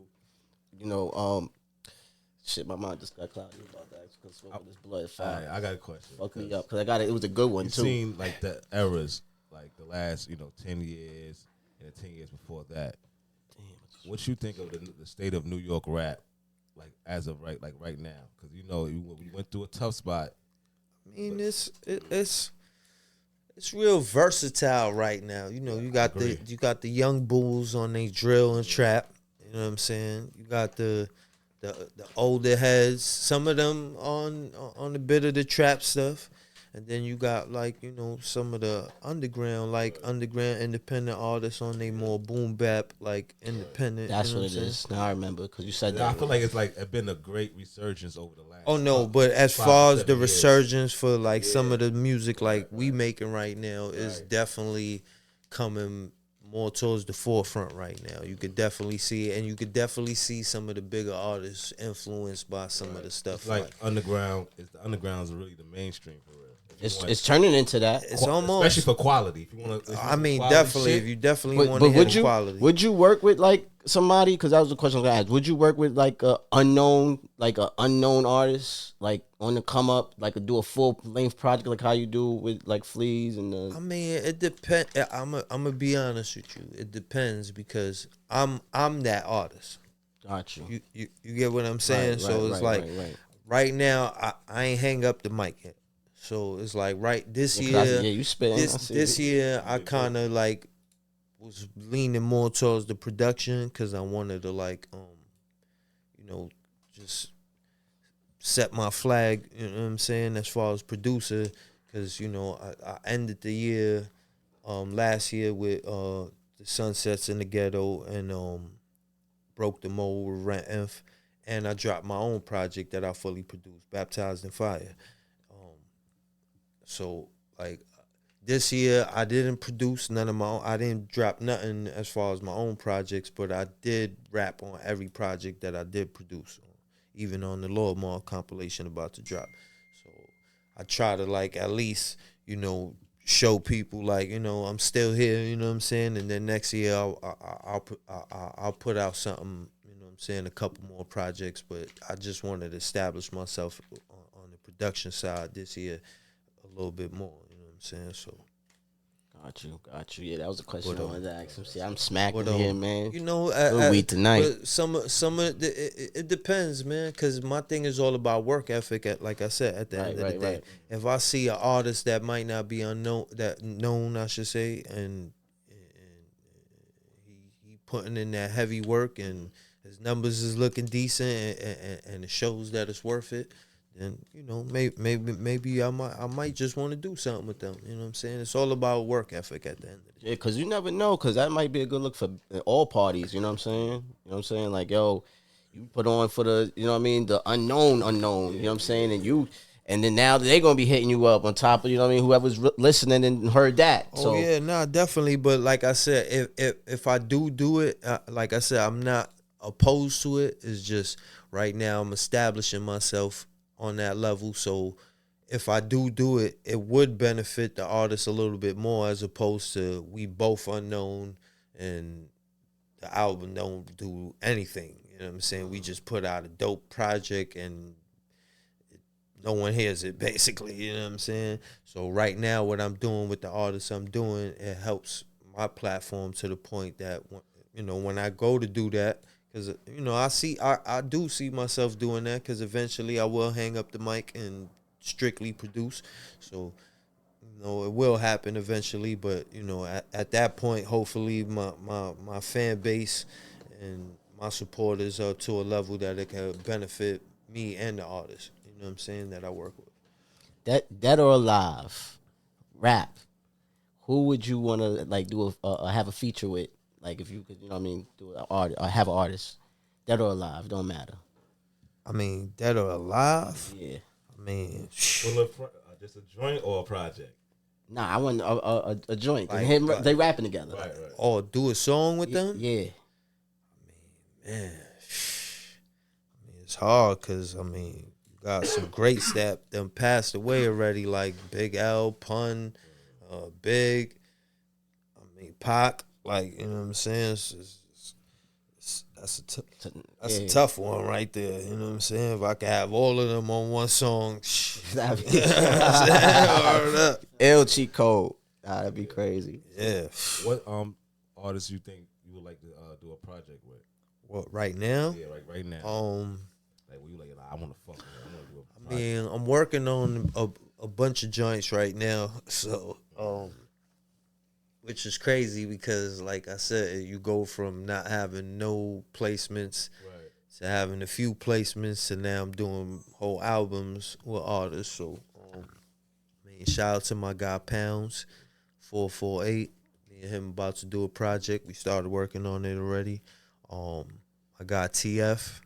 Shit, my mind just got cloudy about that because smoking this blood fire. All right, I got a question. Fuck me up because I got it. It was a good one too. You seen like the eras, like the last 10 years and the 10 years before that. Damn. What you think of the state of New York rap, like as of right now? Because we went through a tough spot. I mean, it's real versatile right now. You got the young bulls on they drill and trap. You know what I'm saying? You got the older heads, some of them on a bit of the trap stuff. And then you got some of the underground independent artists on they more boom bap independent. That's what it is. Now I remember because you said that. I feel like it's been a great resurgence over the last. Oh no, but as far as the resurgence for some of the music we making right now is definitely coming more towards the forefront right now. You could definitely see it, and you could definitely see some of the bigger artists influenced by some of the stuff. It's like underground. The underground is really the mainstream for real. It's turning into that. It's almost, especially for quality. If you want to, definitely. Shit. If you definitely want to hit quality, would you work with somebody? Because that was the question I was gonna ask. Would you work with a unknown artist, on the come up, do a full length project like how you do with Fleas and the? I mean, it depends. I'm gonna be honest with you. It depends because I'm that artist. Got you. You get what I'm saying? Right now, I ain't hang up the mic yet. So it's this year. You spitting. This year, I kind of was leaning more towards the production because I wanted to just set my flag. You know what I'm saying? As far as producer, because I ended the year last year with the Sunsets in the Ghetto and Broke the Mold with Rent Inf. And I dropped my own project that I fully produced, Baptized in Fire. So, this year, I didn't produce none of my own. I didn't drop nothing as far as my own projects, but I did rap on every project that I did produce, even on the Lord Mall compilation about to drop. So, I try to, at least, show people, I'm still here, you know what I'm saying? And then next year, I'll put out something, you know what I'm saying, a couple more projects, but I just wanted to establish myself on the production side this year a little bit more, you know what I'm saying? So, got you. Yeah, that was a question I wanted to ask him. See, I'm smacking here, man. Good weed tonight. Some of it depends, man. Because my thing is all about work ethic. Like I said, at the end of the day, if I see an artist that might not be known, I should say, and he putting in that heavy work, and his numbers is looking decent and it shows that it's worth it, then maybe I might just want to do something with them. You know what I'm saying? It's all about work ethic at the end of the day. Yeah, because you never know, because that might be a good look for all parties. You know what I'm saying? You know what I'm saying? Like, yo, you put on for the, you know what I mean, the unknown. You know what I'm saying? And then now they're gonna be hitting you up on top of, you know what I mean, whoever's listening and heard that. Oh So yeah, nah, definitely. But like I said, if I do it, like I said, I'm not opposed to it. It's just right now I'm establishing myself on that level. So if I do it, it would benefit the artist a little bit more as opposed to we both unknown and the album don't do anything. You know what I'm saying? We just put out a dope project and no one hears it, basically. You know what I'm saying? So right now, what I'm doing with the artists I'm doing, it helps my platform to the point that, when I go to do that, because, I do see myself doing that, because eventually I will hang up the mic and strictly produce. So, it will happen eventually, but, at that point, hopefully my fan base and my supporters are to a level that it can benefit me and the artist. You know what I'm saying, that I work with. Dead or alive, rap. Who would you want to like do have a feature with? Like if you could, you know what I mean, do an art or have an artist, dead or alive, don't matter. I mean, dead or alive. Yeah. I mean, Just a joint or a project? Nah, I want a joint. Like, Him, they rapping together. Right. or do a song with them. Yeah. Man, it's hard because you got some greats that them passed away already, like Big L, Pun, Big. Pac. Like, you know what I'm saying? That's a tough one right there. You know what I'm saying? If I could have all of them on one song, That'd be up. L cheat code. That'd be crazy. Yeah. What artists you think you would like to do a project with? What, right now? Yeah, like right now. Like where you like, I want to fuck with her. I want to do a project. I'm working on a bunch of joints right now, so which is crazy because, like I said, you go from not having no placements to having a few placements, and now I'm doing whole albums with artists. So, shout out to my guy Pounds, 448. Me and him about to do a project. We started working on it already. I got TF.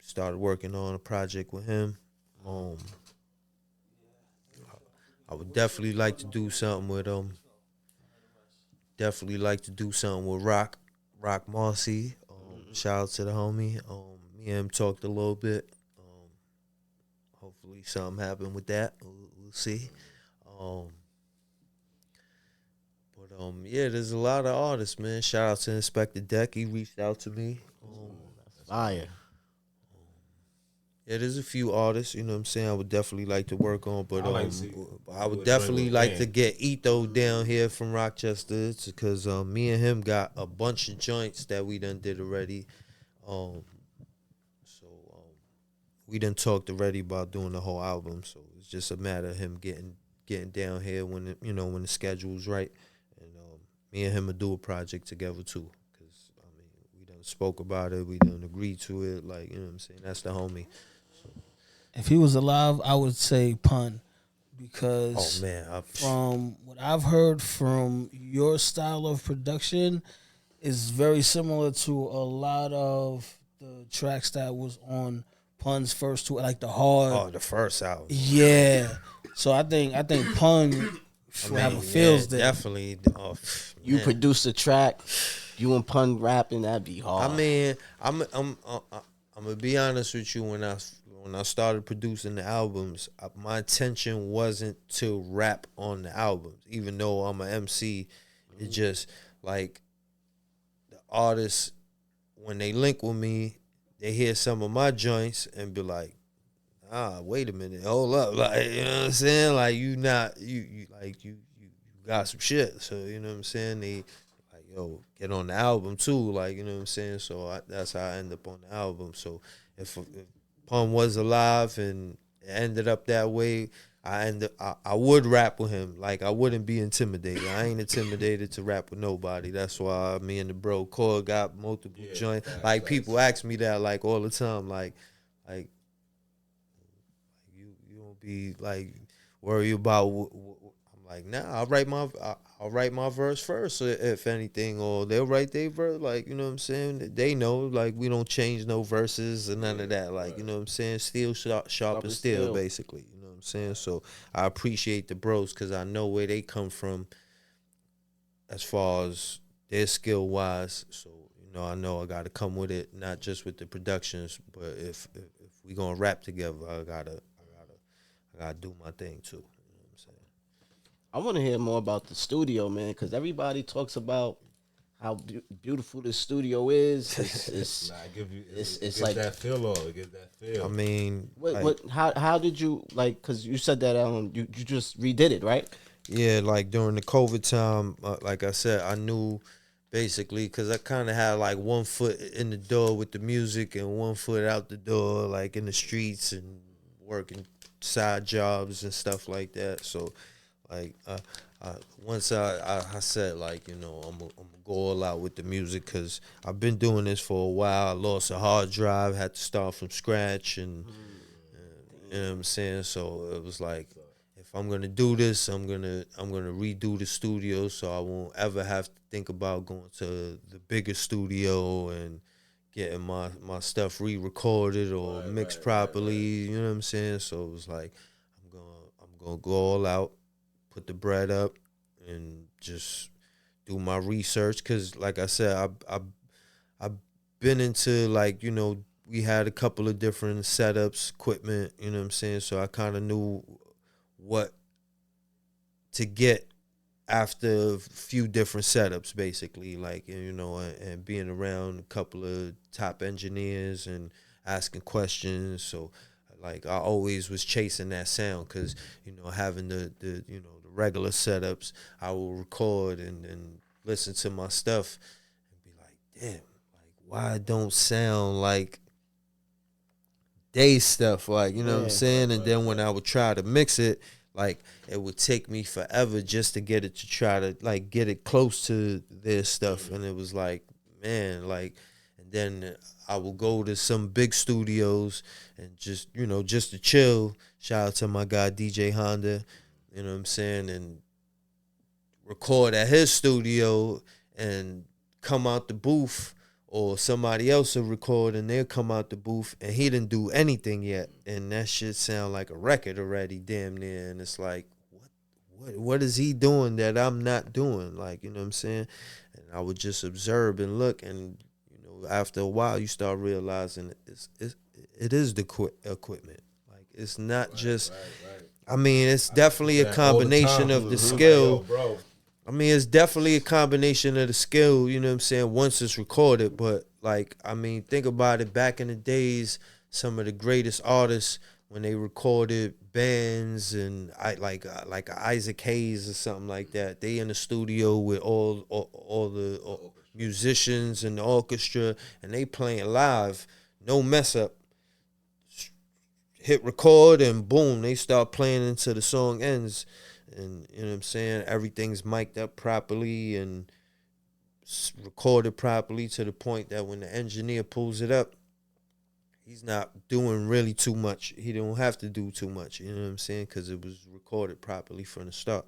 Started working on a project with him. I would definitely like to do something with Definitely like to do something with Rock Marcy. Shout out to the homie. Me and him talked a little bit. Hopefully something happened with that. We'll see. Yeah, there's a lot of artists, man. Shout out to Inspector Deck. He reached out to me. Fire. Yeah, there's a few artists, you know what I'm saying, I would definitely like to work on, but I would a definitely joint like with to get Etho down here from Rochester, because me and him got a bunch of joints that we done did already. We done talked already about doing the whole album, so it's just a matter of him getting down here when when the schedule's right, and me and him will do a project together too, because we done spoke about it, we done agreed to it, like, you know what I'm saying, that's the homie. If he was alive, I would say Pun, because from what I've heard from your style of production is very similar to a lot of the tracks that was on Pun's first two, like the the first album. Yeah. So I think Pun have a feels there. Definitely. You produce the track, you and Pun rapping, that'd be hard. I'm gonna be honest with you. When I started producing the albums, my intention wasn't to rap on the albums. Even though I'm an MC, it's just like the artists, when they link with me, they hear some of my joints and be like, wait a minute, hold up, like, you know what I'm saying? Like, you got some shit. So, you know what I'm saying? They like, yo, get on the album too, like, you know what I'm saying? So that's how I end up on the album. So if Pun was alive and it ended up that way, I would rap with him. Like, I wouldn't be intimidated. I ain't intimidated to rap with nobody. That's why me and the bro Core got multiple joints. Like, people ask me that, like, all the time. Like you don't be like worry about. I'm like, nah. I'll write my verse first, if anything, or they'll write their verse. Like, you know what I'm saying? They know, like, we don't change no verses or none of that. Like, you know what I'm saying? Steel sharp as steel, basically. You know what I'm saying? So I appreciate the bros because I know where they come from as far as their skill wise. So, you know I got to come with it, not just with the productions, but if we gonna rap together, I gotta do my thing too. You know what I'm saying? I want to hear more about the studio, man, because everybody talks about how beautiful the studio is. It's it's like that feel, or it gives that feel. I mean, how did you, like? Because you said that you just redid it, right? Yeah, like during the COVID time, like I said, I knew basically because I kind of had like one foot in the door with the music and one foot out the door, like in the streets and working side jobs and stuff like that. So, like, once I said, like, you know, I'm gonna go all out with the music because I've been doing this for a while. I lost a hard drive, had to start from scratch, and you know what I'm saying. So it was like, if I'm gonna do this, I'm gonna redo the studio, so I won't ever have to think about going to the bigger studio and getting my stuff re-recorded or mixed properly. You know what I'm saying? So it was like, I'm gonna go all out, put the bread up, and just do my research. Cause like I said, I've been into, like, you know, we had a couple of different setups, equipment. You know what I'm saying? So I kind of knew what to get after a few different setups, basically, like, you know, and being around a couple of top engineers and asking questions. So, like, I always was chasing that sound because, you know, having the you know, the regular setups, I will record and listen to my stuff and be like, damn, like, why it don't sound like day stuff, like, you know what I'm saying? And then when I would try to mix it, like, it would take me forever just to get it to try to, like, get it close to their stuff. And it was like, man, like, and then I would go to some big studios and just, you know, just to chill. Shout out to my guy DJ Honda, you know what I'm saying, and record at his studio and come out the booth, or somebody else will record and they'll come out the booth and he didn't do anything yet, and that shit sound like a record already, damn near. And it's like, what is he doing that I'm not doing? Like, you know what I'm saying? And I would just observe and look, and, you know, after a while you start realizing it is the equipment. Like, it's not just. I mean, it's definitely a combination of the skill. Bro. I mean, it's definitely a combination of the skill, you know what I'm saying, once it's recorded. But, like, I mean, think about it. Back in the days, some of the greatest artists, when they recorded bands and like Isaac Hayes or something like that, they in the studio with all the musicians and the orchestra, and they playing live, no mess up. Hit record and boom, they start playing until the song ends. And, you know what I'm saying, everything's mic'd up properly and recorded properly to the point that when the engineer pulls it up, he's not doing really too much. He don't have to do too much, you know what I'm saying, because it was recorded properly from the start.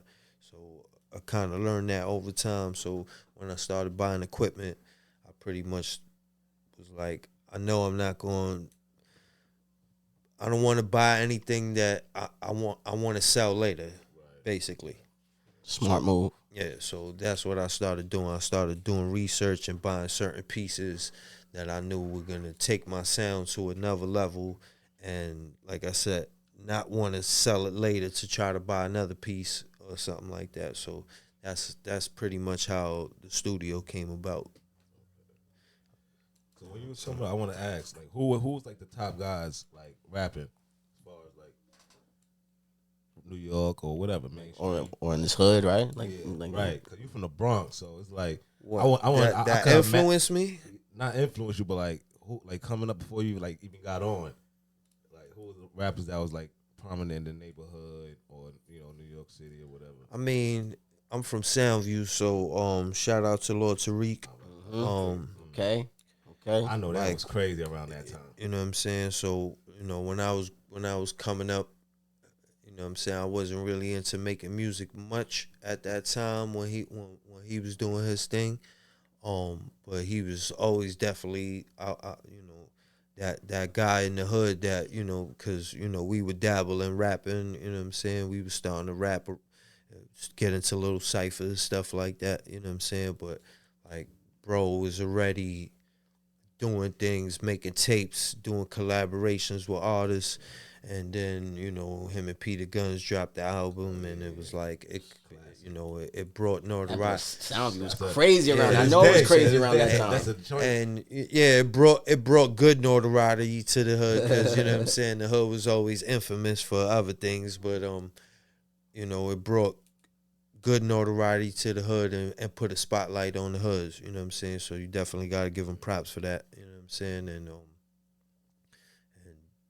So I kind of learned that over time. So when I started buying equipment, I pretty much was like, I know I'm not going. I don't want to buy anything that I want to sell later. Basically. Smart move. Yeah, so that's what I started doing. I started doing research and buying certain pieces that I knew were going to take my sound to another level. And like I said, not want to sell it later to try to buy another piece or something like that. So that's pretty much how the studio came about. So when you was talking about, I want to ask, like, who was like the top guys, like, rapping? New York or whatever, man, or in this hood, right? Like, yeah, like right? Because you from the Bronx, so it's like what, I want that influenced me. Not influence you, but like who, like coming up before you, like even got on, like who was the rappers that was like prominent in the neighborhood or New York City or whatever? I mean, I'm from Soundview, so shout out to Lord Tariq. Okay. I know that was crazy around that time. You know what I'm saying? So when I was coming up, you know what I'm saying, I wasn't really into making music much at that time when he was doing his thing. But he was always definitely, that guy in the hood that, because, we would dabble in rapping, you know what I'm saying? We was starting to rap, get into little ciphers, stuff like that, you know what I'm saying? But, like, bro was already doing things, making tapes, doing collaborations with artists. And then, him and Peter Guns dropped the album, and it was like, it brought notoriety. Soundview was crazy around. I know it was crazy around that time. And yeah, it brought good notoriety to the hood because you know what I'm saying. The hood was always infamous for other things, but it brought good notoriety to the hood and put a spotlight on the hoods. You know what I'm saying. So you definitely got to give him props for that. You know what I'm saying. And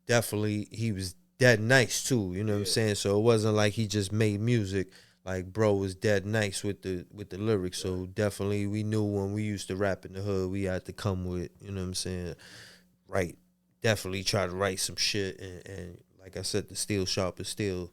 definitely he was dead nice too. You know what I'm saying. So it wasn't like he just made music. Like, bro was dead nice with the lyrics. So definitely we knew when we used to rap in the hood, we had to come with, you know what I'm saying, definitely try to write some shit. And like I said, the steel sharp is steel.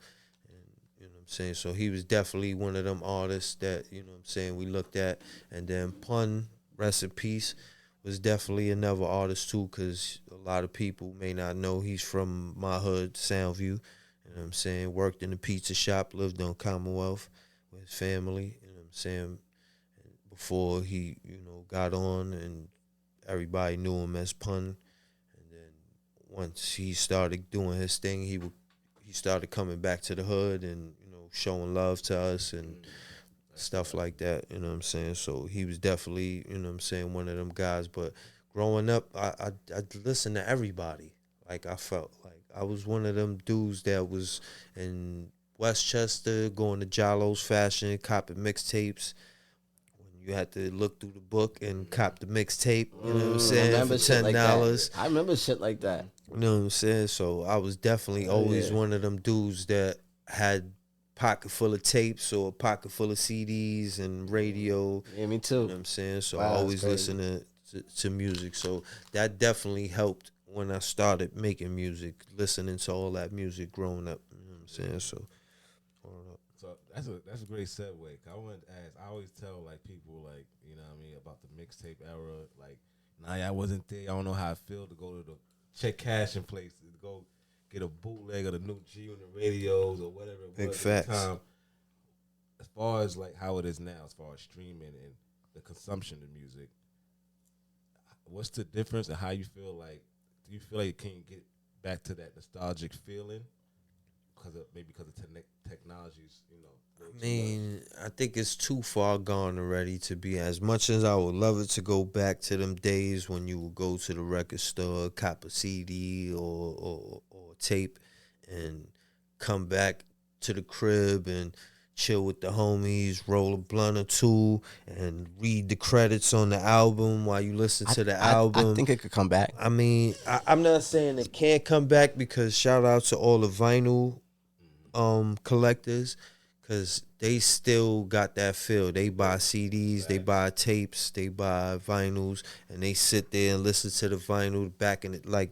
And, you know what I'm saying? So he was definitely one of them artists that, you know what I'm saying, we looked at. And then Pun, rest in peace, was definitely another artist too, because a lot of people may not know he's from my hood, Soundview. You know what I'm saying? Worked in the pizza shop, lived on Commonwealth with his family, you know what I'm saying? Before he, got on and everybody knew him as Pun. And then once he started doing his thing, he started coming back to the hood and, showing love to us and stuff like that, you know what I'm saying? So he was definitely, you know what I'm saying, one of them guys. But growing up, I listened to everybody. Like, I felt like I was one of them dudes that was in Westchester, going to Jalo's Fashion, copping mixtapes. When you had to look through the book and cop the mixtape, you know what I'm saying, for $10. I remember shit like that. You know what I'm saying? So I was definitely always one of them dudes that had pocket full of tapes or a pocket full of CDs and radio. Yeah, me too. You know what I'm saying? So I always listen to music. So that definitely helped when I started making music, listening to all that music growing up. You know what I'm saying? So that's a great segue. I wanted to ask, I always tell people you know what I mean, about the mixtape era. Like, I wasn't there. I don't know how it feel to go to the check cashing place to go get a bootleg of the new G on the radios or whatever it was. Big facts. At the time. As far as how it is now, as far as streaming and the consumption of music, what's the difference and how you feel like? Do you feel like you can't get back to that nostalgic feeling because of technologies? I mean, I think it's too far gone already to be. As much as I would love it to go back to them days when you would go to the record store, cop a CD or tape, and come back to the crib and chill with the homies, roll a blunt or two, and read the credits on the album while you listen to the album. I think it could come back. I mean, I'm not saying it can't come back, because shout out to all the vinyl collectors, because they still got that feel. They buy CDs, they buy tapes, they buy vinyls, and they sit there and listen to the vinyl back in it, the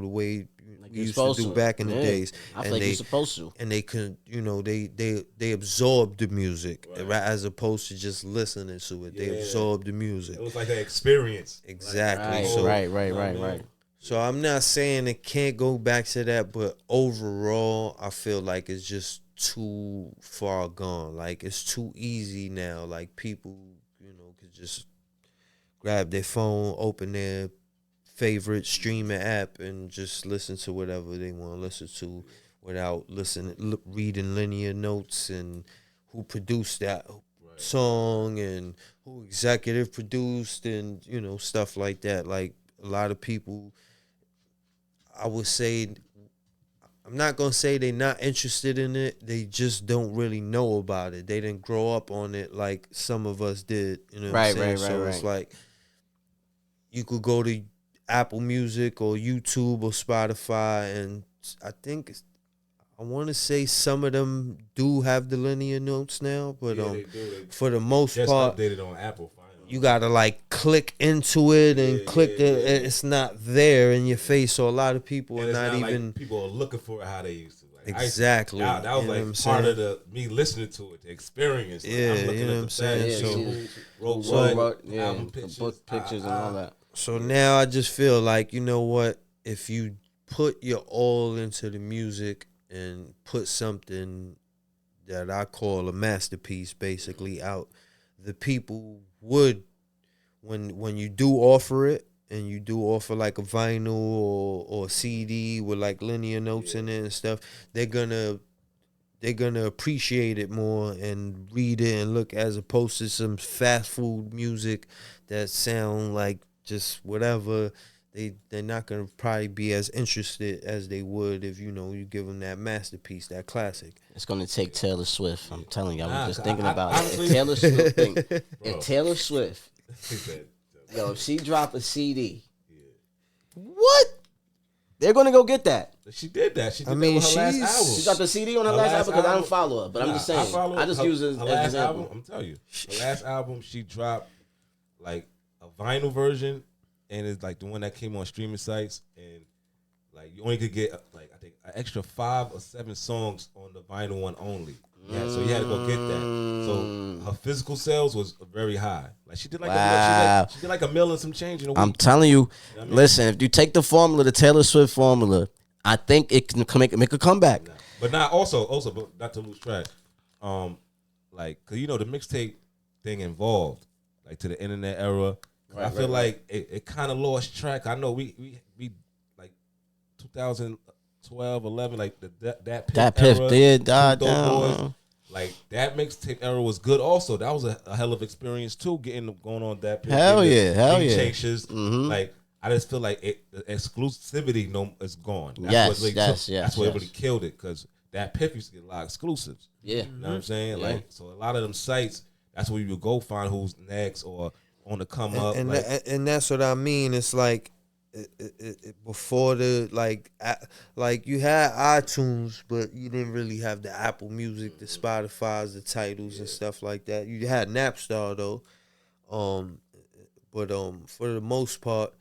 way we used to do back in the days. I feel like you're supposed to. And they can, they absorb the music, as opposed to just listening to it. They absorb the music. It was like an experience. Exactly. Right. So I'm not saying it can't go back to that, but overall, I feel like it's just too far gone. Like, it's too easy now. Like, people, could just grab their phone, open their favorite streaming app, and just listen to whatever they want to listen to without reading linear notes and who produced that song and who executive produced and, stuff like that. Like, a lot of people, I would say, I'm not going to say they're not interested in it. They just don't really know about it. They didn't grow up on it like some of us did. You know what I'm saying? So it's like, you could go to Apple Music or YouTube or Spotify, and I think I want to say some of them do have the linear notes now, but they do. for the most Just part, updated on Apple. you gotta like click into it and click the. It's not there in your face, so a lot of people are not even. Like people are looking for it how they used to. Like, Exactly. That was you know like part of me listening to it, the experience. Like, yeah, I'm looking you know at what I'm saying. album pictures, book pictures and all that. So now I just feel like, you know what, if you put your all into the music and put something that I call a masterpiece basically out, the people would, when you do offer it, and you do offer like a vinyl or CD with like linear notes in it and stuff, they're gonna appreciate it more and read it and look, as opposed to some fast food music that sound like just whatever. They're not gonna probably be as interested as they would if you give them that masterpiece, that classic. It's gonna take Taylor Swift. I'm telling you, I was just thinking about it. If Taylor Swift, if she drop a CD, what? They're gonna go get that. She did that. She did that with her last album. She got the CD on her last album because I don't follow her, but I'm just saying. I just use it as an example. Album, I'm telling you, the last album she dropped like a vinyl version, and it's like the one that came on streaming sites, and like you only could get like I think an extra 5 or 7 songs on the vinyl one only. Yeah, so you had to go get that. So her physical sales was very high. Like she did like she did like $1 million and some change in a week. I'm telling you, listen, if you take the formula, the Taylor Swift formula, I think it can make a comeback. But not also, but not to lose track. Like, cause the mixtape thing involved, like to the internet era. I feel like it kind of lost track. I know we like 2012, 11, like that Piff era, did die down. Like that mixtape era was good. Also, that was a hell of experience too. Going on that Piff. Hell yeah. Changes. Like I just feel like the exclusivity is gone. That's what really killed it, because that Piff used to get a lot of exclusives. Yeah, you know what I'm saying. Yeah. Like so, a lot of them sites, that's where you would go find who's next or on the come up. And that's what I mean. It's like. Before the like you had iTunes, but you didn't really have the Apple Music, the Spotify's, the titles and stuff like that. You had Napstar though, but for the most part,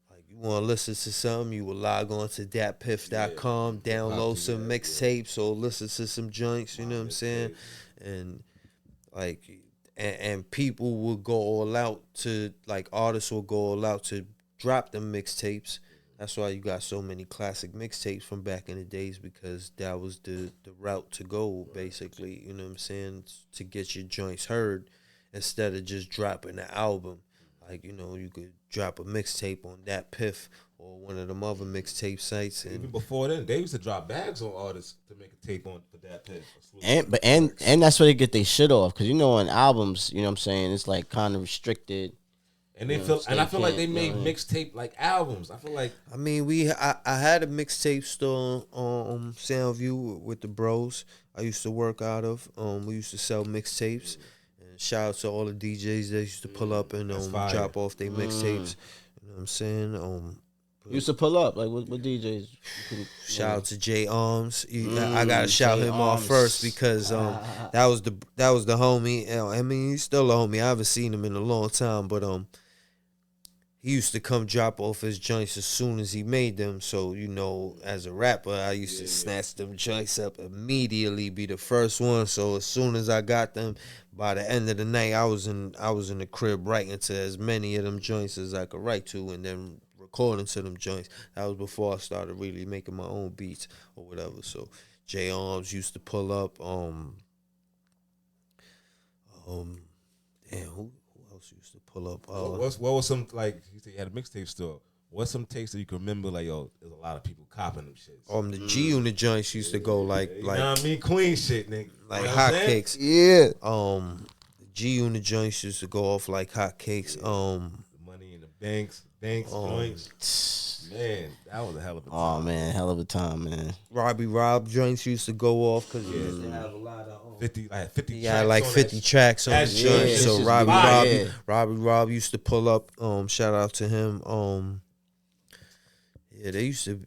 like you want to listen to something, you will log on to datpiff.com, download some mixtapes or listen to some joints. You know what I'm saying? And like, and people will go all out to, like, artists will go all out to drop them mixtapes. That's why you got so many classic mixtapes from back in the days, because that was the route to go, basically, you know what I'm saying, to get your joints heard instead of just dropping an album. Like, you could drop a mixtape on that Piff or one of them other mixtape sites. And even before then, they used to drop bags on artists to make a tape on for that Piff. And that's where they get their shit off, because on albums, you know what I'm saying, it's like kind of restricted. And I feel like they made mixtape like albums. I feel like I had a mixtape store on Soundview with the bros I used to work out of. We used to sell mixtapes. And shout out to all the DJs that used to pull up and drop off their mixtapes. You know what I'm saying? You used to pull up, like what DJs? Shout out to J Arms. I gotta shout him off first, because that was the homie. I mean, he's still a homie. I haven't seen him in a long time, but he used to come drop off his joints as soon as he made them. So, as a rapper, I used to snatch them joints up immediately, be the first one. So as soon as I got them, by the end of the night, I was in the crib writing to as many of them joints as I could write to, and then recording to them joints. That was before I started really making my own beats or whatever. So J Arms used to pull up. Who else used to pull up? What was some, like, you said you had a mixtape store. What's some takes that you can remember, like, there's a lot of people copping them shits? The G Unit joints used to go like you know what I mean? Queen shit, nigga. Like hotcakes. Yeah. The G Unit joints used to go off like hotcakes. The money in the banks joints. Man, that was a hell of a time. Oh man, hell of a time, man. Rob joints used to go off because he used to have a lot of 50 yeah, like 50 tracks on the joint. Yeah, so Robbie used to pull up. Shout out to him. Yeah, they used to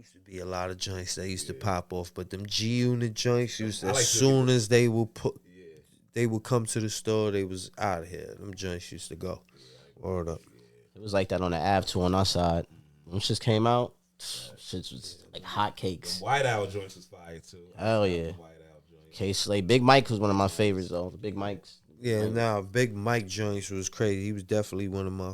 used to be a lot of joints that used to pop off, but them G Unit joints used to, like as soon as they would they would come to the store, they was out of here. Them joints used to go. Word up. It was like that on the Ave too on our side. When shit came out, shit was like hotcakes. The White Owl joints was fire too. Hell yeah. White Owl joints. K-Slay. Big Mike was one of my favorites though. The Big Mike's. Yeah, now Big Mike joints was crazy. He was definitely one of my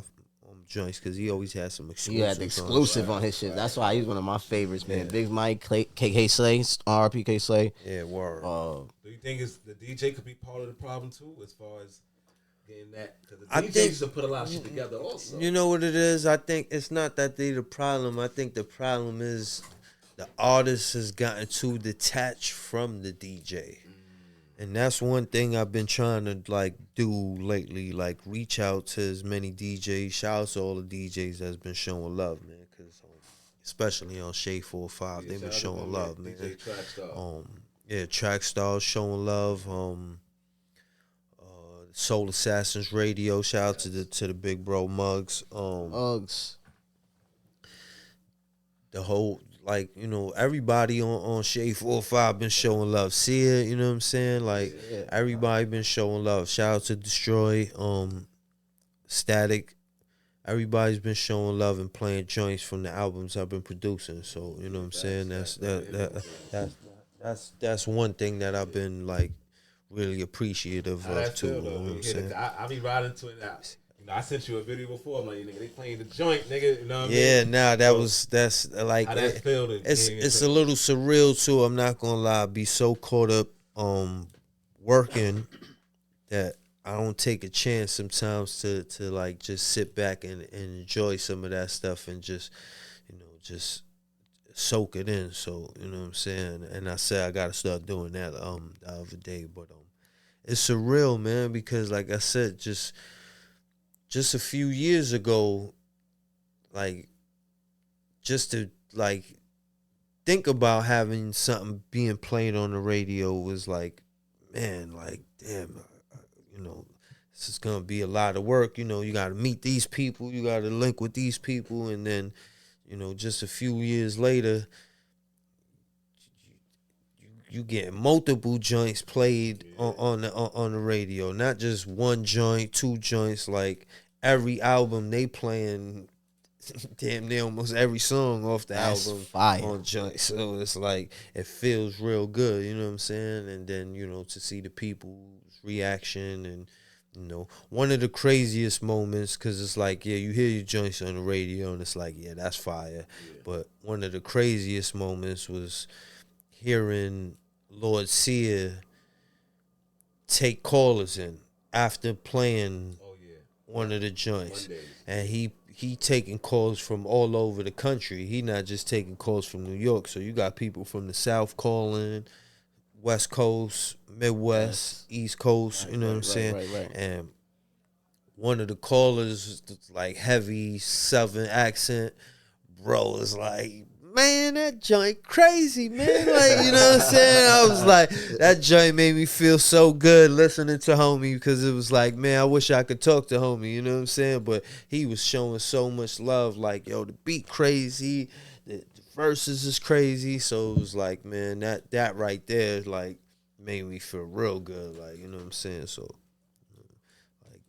joints because he always had some exclusive. He had the exclusive on his shit. That's why he's one of my favorites, man. Big Mike, K-Slay, RP K-Slay. Yeah, word. Do you think the DJ could be part of the problem too, as far as getting that? Because the I DJs think- used to put a lot of shit together also. You know what it is? I think it's not that they the problem. I think the problem is the artist has gotten too detached from the DJ. And that's one thing I've been trying to like do lately, like reach out to as many DJs. Shout out to all the DJs that's been showing love, man. Because especially on Shade 4-5, they've been showing love, man. DJ Trackstar. Trackstar showing love. Soul Assassins Radio. Shout out to the big bro Muggs. Uggs. The whole, like, you know, everybody on Shade 4-5 been showing love. See it, you know what I'm saying? Like, everybody been showing love. Shout out to Destroy, Static. Everybody's been showing love and playing joints from the albums I've been producing. So, you know what I'm saying? That's one thing that I've been, like, really appreciative of, too. You know what I'm saying? I be riding to it now. I sent you a video before. I'm like, nigga, they playing the joint, nigga. You know what I mean? Yeah, nah, that's like How that feel to it's a little surreal too. I'm not gonna lie. I be so caught up working that I don't take a chance sometimes to like just sit back and enjoy some of that stuff and just, you know, just soak it in. So, you know what I'm saying? And I said I gotta start doing that the other day. But it's surreal, man, because like I said, just a few years ago, like, just to, like, think about having something being played on the radio was like, man, like, damn, you know, this is going to be a lot of work. You know, you got to meet these people, you got to link with these people, and then, you know, just a few years later, you get multiple joints played on the radio, not just one joint, two joints. Like every album they playing, damn near almost every song off the album fire on joints. So it's like it feels real good, you know what I'm saying? And then, you know, to see the people's reaction and, you know, one of the craziest moments, because it's like, yeah, you hear your joints on the radio and it's like, yeah, that's fire. But one of the craziest moments was hearing Lord Sear take callers in after playing one of the joints. And he taking calls from all over the country. He not just taking calls from New York. So you got people from the South calling, West Coast, Midwest, East Coast, you know what I'm saying? Right. And one of the callers, like heavy Southern accent, bro, is like, man, that joint crazy, man. Like, you know what I'm saying? I was like, that joint made me feel so good listening to homie, because it was like, man, I wish I could talk to homie, you know what I'm saying? But he was showing so much love, like, yo, the beat crazy, the verses is crazy. So it was like, man, that right there, like, made me feel real good, like, you know what I'm saying? So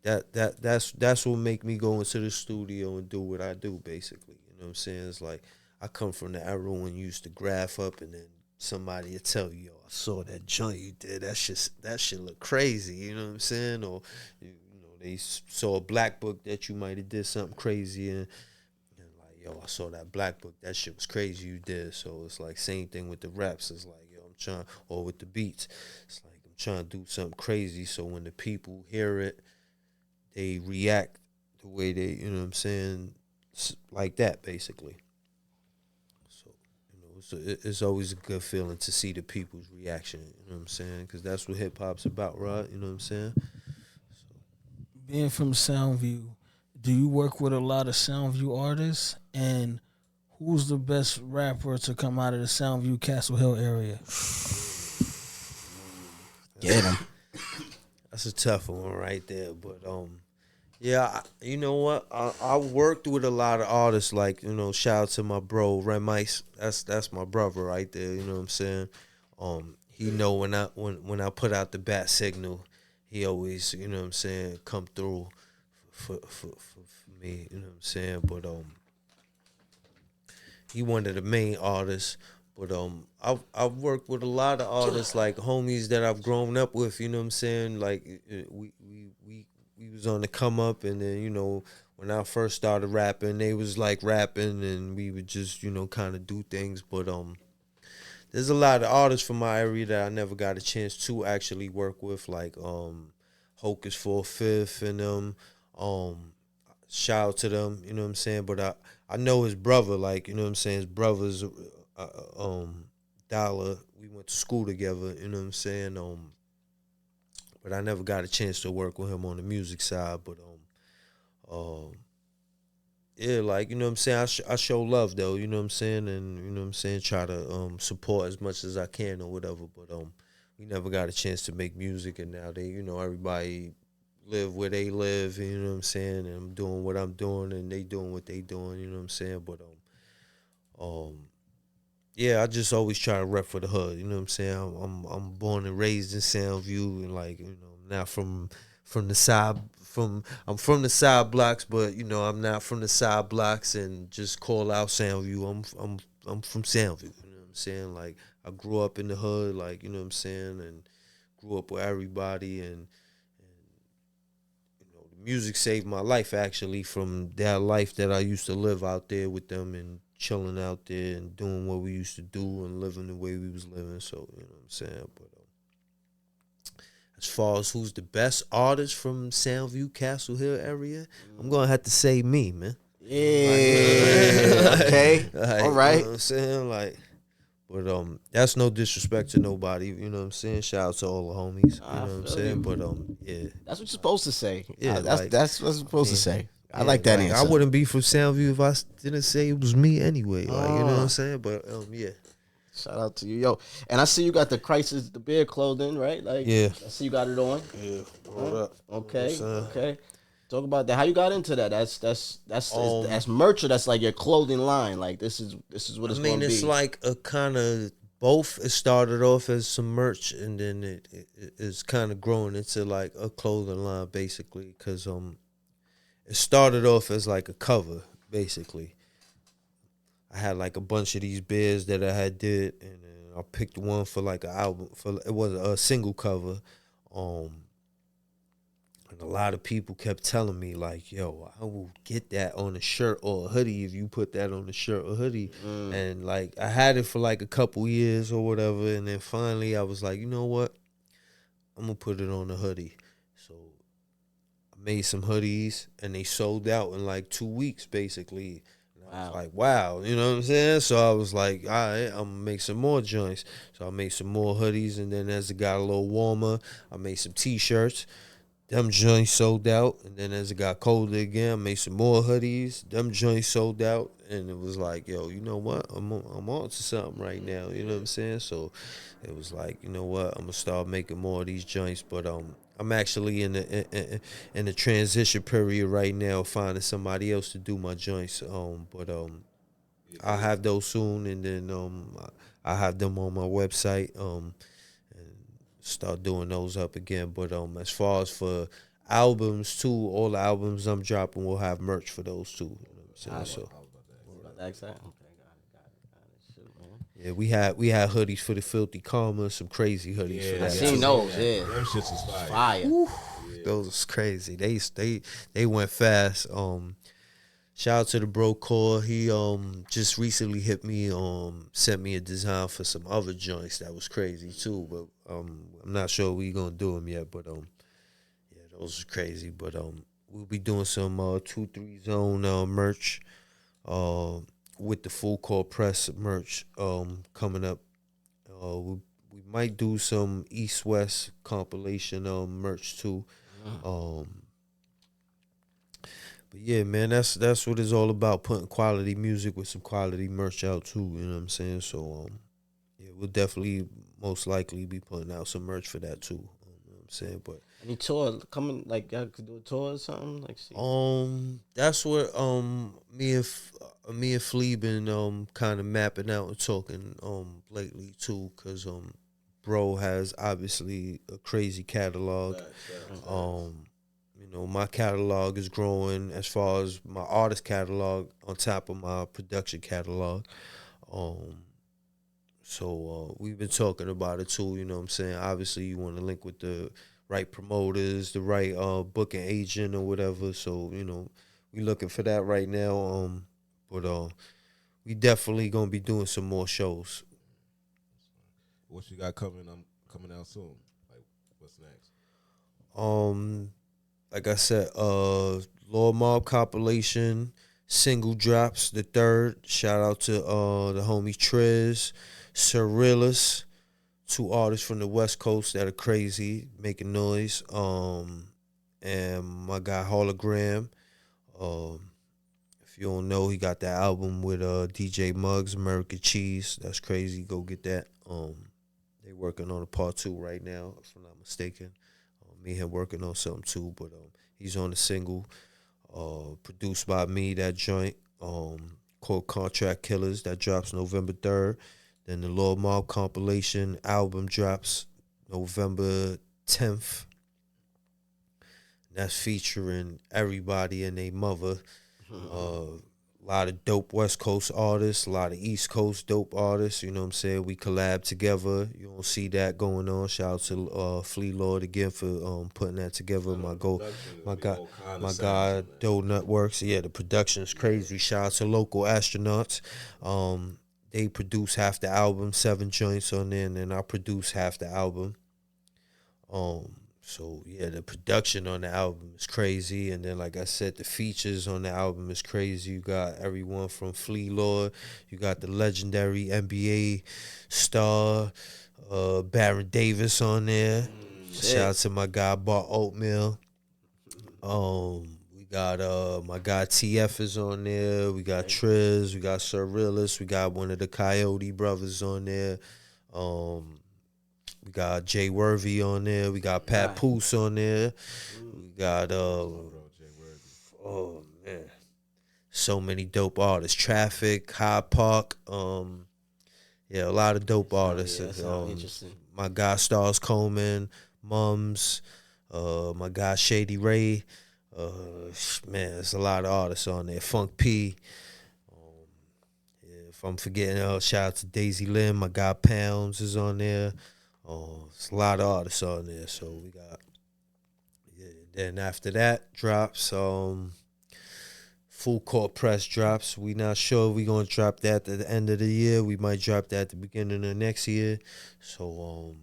like that's what make me go into the studio and do what I do, basically. You know what I'm saying? It's like, I come from the era when you used to graph up and then somebody would tell you, yo, I saw that joint you did. That shit look crazy. You know what I'm saying? Or, you know, they saw a black book that you might have did something crazy and like, yo, I saw that black book. That shit was crazy you did. So it's like same thing with the raps. It's like, yo, I'm trying, or with the beats. It's like I'm trying to do something crazy. So when the people hear it, they react the way they, you know what I'm saying? Like that, basically. So it's always a good feeling to see the people's reaction, you know what I'm saying? Because that's what hip-hop's about, right? You know what I'm saying? So. Being from Soundview, do you work with a lot of Soundview artists? And who's the best rapper to come out of the Soundview Castle Hill area? Get him. That's a tough one right there. But, Yeah, you know what? I worked with a lot of artists, like, shout out to my bro Remice. That's my brother right there. You know what I'm saying? He know when I put out the bat signal, he always, you know what I'm saying, come through for me. You know what I'm saying? But he one of the main artists. But I've worked with a lot of artists, like homies that I've grown up with. You know what I'm saying? Like we was on the come up, and then when I first started rapping, they was like rapping, and we would just kind of do things. But there's a lot of artists from my area that I never got a chance to actually work with, like Hocus for a Fifth and them. Shout out to them, you know what I'm saying? But I know his brother, like, you know what I'm saying? His brother's Dollar. We went to school together, you know what I'm saying? But I never got a chance to work with him on the music side. But yeah, like, you know what I'm saying? I show love though, you know what I'm saying? And you know what I'm saying, try to support as much as I can or whatever. But we never got a chance to make music, and now everybody live where they live, you know what I'm saying? And I'm doing what I'm doing, and they doing what they doing, you know what I'm saying? But yeah, I just always try to rep for the hood, you know what I'm saying? I'm born and raised in Soundview, and like, not from the side I'm from the side blocks, but I'm not from the side blocks and just call out Soundview. I'm from Soundview, you know what I'm saying? Like, I grew up in the hood, like, you know what I'm saying, and grew up with everybody, and the music saved my life, actually, from that life that I used to live out there with them and chilling out there and doing what we used to do and living the way we was living. So, you know what I'm saying? But as far as who's the best artist from Soundview, Castle Hill area, I'm going to have to say me, man. Yeah. Okay. All right. You know what I'm saying? Like, but that's no disrespect to nobody, you know what I'm saying? Shout out to all the homies, you know what I'm saying? But yeah. That's what you're supposed to say. Yeah, that's what you're supposed to say. I like that answer. I wouldn't be from Soundview if I didn't say it was me anyway. Like, you know what I'm saying? But yeah. Shout out to you, yo. And I see you got the Crisis the Beard clothing, right? Like, yeah. I see you got it on. Yeah. Hold up. Okay. Okay. Talk about that. How you got into that? That's merch, or that's like your clothing line. Like, this is what it's going to be. It's like a kind of both. It started off as some merch, and then it's kind of growing into like a clothing line, basically. Because it started off as like a cover, basically. I had like a bunch of these beers that I had did, and I picked one for like an album. It was a single cover, and a lot of people kept telling me like, "Yo, I will get that on a shirt or a hoodie if you put that on a shirt or hoodie." And like, I had it for like a couple years or whatever, and then finally I was like, you know what? I'm gonna put it on a hoodie. So I made some hoodies, and they sold out in like 2 weeks, basically. I was like, wow, you know what I'm saying? So I was like, all right, I'm going to make some more joints. So I made some more hoodies, and then as it got a little warmer, I made some T-shirts. Them joints sold out, and then as it got colder again, I made some more hoodies. Them joints sold out, and it was like, yo, you know what? I'm on to something right now, you know what I'm saying? So it was like, you know what? I'm going to start making more of these joints, but I'm actually in the transition period right now, finding somebody else to do my joints. But I'll have those soon, and then I'll have them on my website. And start doing those up again. But as far as for albums too, all the albums I'm dropping will have merch for those too. You know what I'm saying? Yeah, we had hoodies for the Filthy Karma, some crazy hoodies for that. I seen those, yeah. Them shits is fire. Fire. Those was crazy. They went fast. Shout out to the bro Core. He just recently hit me, sent me a design for some other joints that was crazy too. But I'm not sure we gonna do them yet. But yeah, those are crazy. But we'll be doing some 2-3 zone merch with the Full Court Press merch coming up. We might do some East West compilation merch too. But yeah, man, that's what it's all about, putting quality music with some quality merch out too, you know what I'm saying? So yeah, we'll definitely most likely be putting out some merch for that too. You know what I'm saying? But Any tour coming? Like y'all could do a tour or something? Like, see. That's what me and Flea been kind of mapping out and talking lately too, cause bro has obviously a crazy catalog. You know, my catalog is growing as far as my artist catalog on top of my production catalog. So we've been talking about it too, you know what I'm saying? Obviously you want to link with the right promoters, the right booking agent or whatever. So, you know, we looking for that right now. But we definitely gonna be doing some more shows. What you got coming out soon? Like, what's next? Like I said, Lord Mob compilation, single drops the 3rd. Shout out to the homie Trez, Surrealist, 2 artists from the West Coast that are crazy, making noise. And my guy Hologram. If you don't know, he got that album with DJ Muggs, American Cheese. That's crazy. Go get that. They working on a part 2 right now, if I'm not mistaken. Me and him working on something too, but he's on the single, produced by me, that joint, called Contract Killers, that drops November 3rd. Then the Lord Mob compilation album drops November 10th. That's featuring everybody and their mother. A lot of dope West Coast artists, a lot of East Coast dope artists, you know what I'm saying? We collab together. You don't see that going on. Shout out to Flea Lord again for putting that together. My guy Doe Nutworks. Yeah, the production is crazy. Shout out to local astronauts. They produce half the album, 7 joints on there, and then I produce half the album. So yeah, the production on the album is crazy, and then like I said, the features on the album is crazy. You got everyone from Flea Lord, you got the legendary NBA star Baron Davis on there. Shout out to my guy Bart Oatmeal. We got my guy TF is on there. We got Trez, we got Surrealist, we got one of the Coyote brothers on there. We got Jay Worthy on there. We got Pat Poose on there. We got oh man, so many dope artists. Traffic, Hyde Park. Yeah, a lot of dope artists. Interesting. My guy Stars Coleman, Mums. My guy Shady Ray. Man, there's a lot of artists on there. Funk P. If I'm forgetting, shout out to Daisy Lynn. My guy Pounds is on there. It's a lot of artists on there, so we got. Yeah. Then after that drops, Full Court Press drops. We not sure we gonna drop that at the end of the year. We might drop that at the beginning of next year. So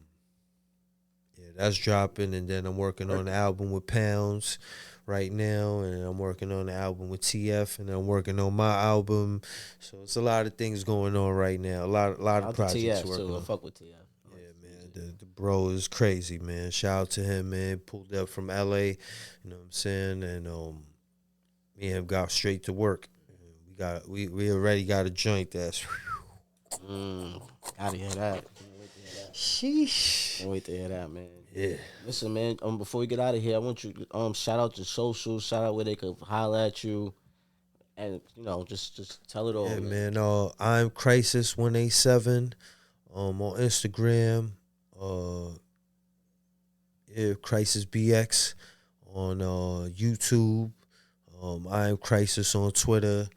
yeah, that's dropping, and then I'm working on the album with Pounds right now, and I'm working on the album with TF, and I'm working on my album. So it's a lot of things going on right now. A lot of projects TF working too. on. Fuck with TF. The bro is crazy, man. Shout out to him, man. Pulled up from LA, you know what I'm saying? And me and him got straight to work. We already got a joint that's Gotta hear that. sheesh. Can't wait to hear that, man. Yeah. Listen, man, before we get out of here, I want you shout out your socials, shout out where they could holler at you. And just tell it all. Yeah, man. I'm Crisis 187 on Instagram. Crisis BX on YouTube. I am Crisis on Twitter.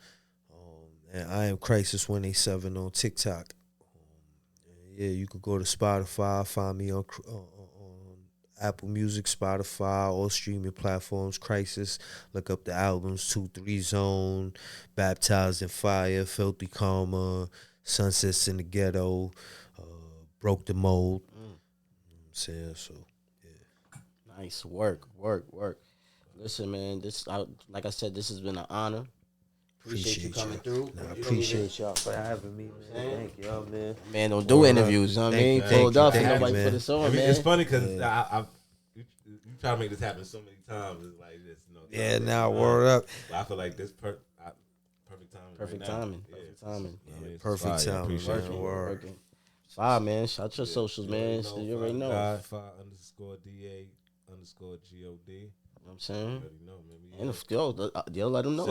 And I am Crisis 187 on TikTok. Yeah, you could go to Spotify, find me on Apple Music, Spotify, all streaming platforms. Crisis. Look up the albums: 2-3 Zone, Baptized in Fire, Filthy Karma, Sunsets in the Ghetto, Broke the Mold. You know what I'm saying? So, yeah. Nice work. Listen, man, like I said, this has been an honor. Appreciate you coming through. I appreciate y'all for having me, man. Thank y'all, man. Man, don't do interviews, you know what I mean? Pulled up, and nobody put us on, man. It's funny because you try to make this happen so many times. It's like this, Yeah, now word up. But I feel like this perfect timing. Perfect timing. Perfect timing. Perfect timing. Fire, man. Shout your socials, man. So you already know. God, _DA _God. You know what I'm You saying? already know, man. And yo, let them know.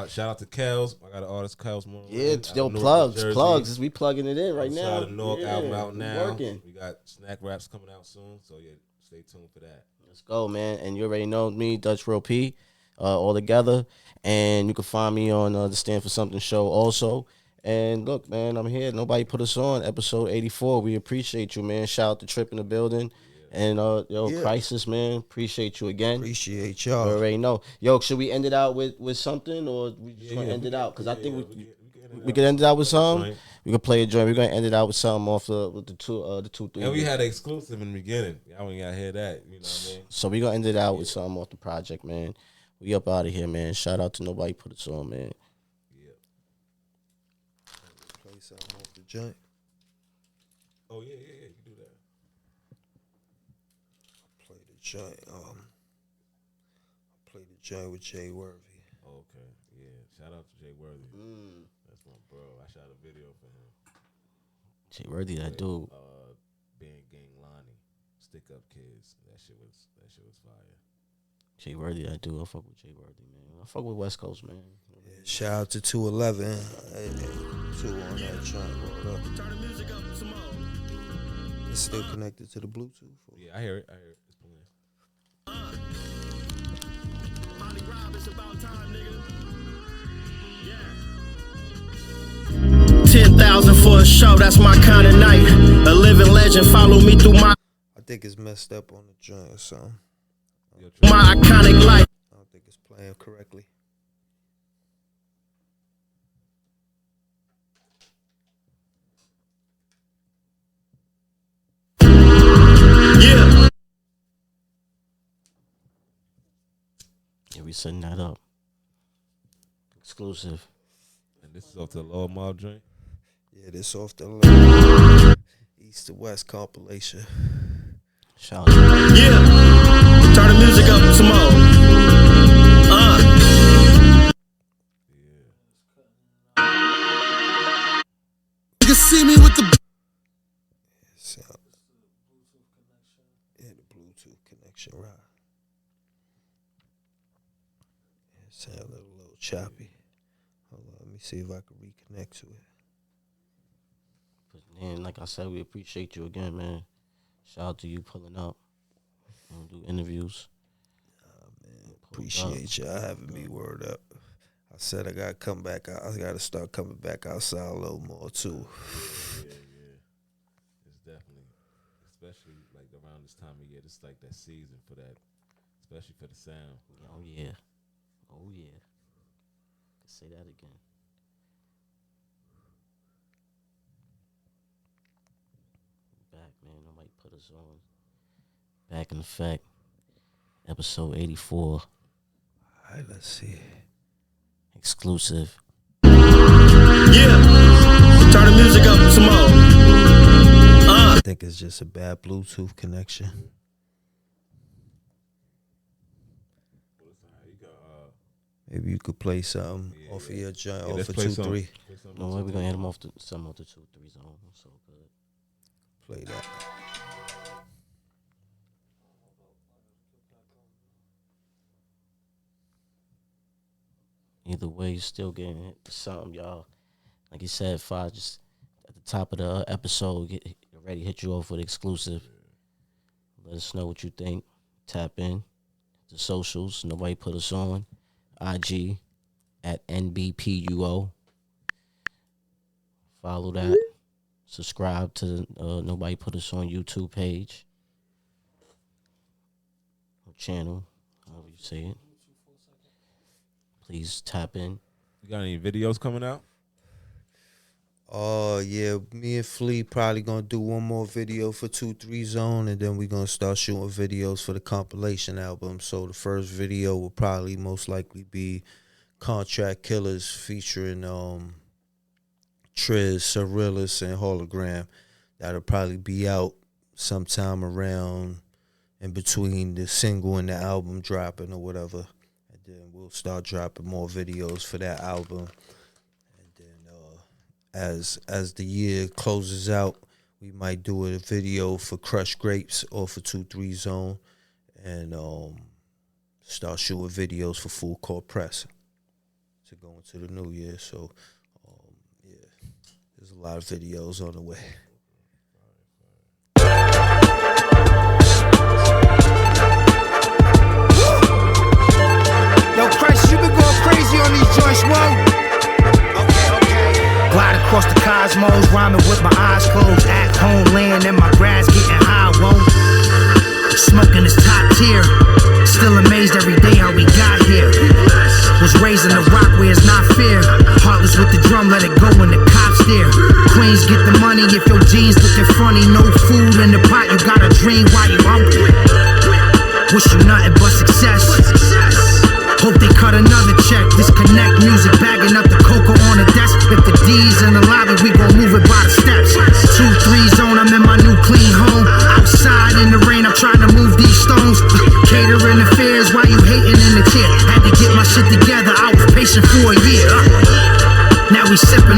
Shout out to Kels. I got an artist, Kels Moore. Yeah, yo, plugs. We plugging it in right now. The North album out now. Working. We got Snack Raps coming out soon, so yeah, stay tuned for that. Let's go, man. And you already know me, Dutch Real P, all together. And you can find me on the Stand For Something show also. And look, man, I'm here. Nobody put us on. Episode 84. We appreciate you, man. Shout out to Trip in the building. And Crisis, man. Appreciate you again. Appreciate y'all. You already know. Yo, should we end it out with something, or we just gonna end it out? Because I think we could end it out with something. We could play a joint. We're gonna end it out with something off the 2 3. And we had an exclusive in the beginning. Y'all ain't gotta hear that. You know what I mean? So we gonna end it out with something off the project, man. We up out of here, man. Shout out to Nobody Put Us On, man. Yeah. Play something off the joint. Oh yeah. You can do that. Play the joint. Play the joint with Jay Worthy. Okay. Yeah. Shout out to Jay Worthy. That's my bro. I shot a video for him. Jay Worthy, that dude. Band Gang Lonnie, Stick Up Kids. That shit was fire. Jay Worthy, that dude. I fuck with Jay Worthy, man. I fuck with West Coast, man. Yeah, shout out to 211. 2 on that joint. Turn the music up some more. It's still connected to the Bluetooth. Yeah, I hear it. It's playing. Molly Rob, it's about time, nigga. Yeah. 10,000 for a show, that's my kind of night. A living legend, follow me through my I think it's messed up on the joint or something. my iconic life. I don't think it's playing correctly. Yeah. Yeah, we setting that up. Exclusive. And this is off the Lower Mob joint. Yeah, this off the East to West compilation. Shout out. Yeah. Turn the music up some more. You can see me with the Sound. Yeah, the Bluetooth connection, right? Yeah, sound a little choppy. Hold on, let me see if I can reconnect to it. And like I said, we appreciate you again, man. Shout out to you pulling up. Do interviews. Man, appreciate y'all having me. Word up. I said I gotta come back out. I gotta start coming back outside a little more too. Yeah. It's definitely, especially like around this time of year, it's like that season for that, especially for the sound. Oh yeah. Say that again. Back, man. Nobody put us on. Back in effect. Episode 84. All right, let's see. Exclusive. Yeah. Turn the music up some more. I think it's just a bad Bluetooth connection. Maybe you could play something off of your joint, off of 2 3. No way, we're gonna hit them off some of the 2 3 zone. So good. Play that. Either way, you're still getting hit to something, y'all. Like you said, Five, just at the top of the episode, get ready, hit you off with exclusive. Let us know what you think. Tap in. The socials, Nobody Put Us On. IG at NBPUO. Follow that. Subscribe to Nobody Put Us On YouTube page. Or channel, however you say it. Please tap in. You got any videos coming out? Yeah, me and Flea probably gonna do one more video for 2 3 Zone, and then we gonna start shooting videos for the compilation album. So the first video will probably most likely be Contract Killers featuring Triz, Surrealist, and Hologram. That'll probably be out sometime around in between the single and the album dropping or whatever. And then we'll start dropping more videos for that album. As the year closes out, we might do a video for Crushed Grapes or for 2 3 Zone, and start shooting videos for Full Court Press to go into the new year. So, yeah, there's a lot of videos on the way. Yo, Christ, you been going crazy on these joints, whoa. Glide across the cosmos, rhyming with my eyes closed. At home, laying in my grass, getting high, whoa. Smoking is top tier. Still amazed every day how we got here. Was raised in the rock where it's not fair. Heartless with the drum, let it go when the cops there. Queens get the money if your jeans looking funny. No food in the pot, you gotta dream while you hungry. Wish you nothing but success. Hope they cut another check. Disconnect music, bagging up the cocoa on the desk. If the D's in the lobby, we gon' move it by the steps. 2-3 zone, I'm in my new clean home. Outside in the rain, I'm trying to move these stones. Catering affairs while you hating in the chair. Had to get my shit together, I was patient for a year. Now we sipping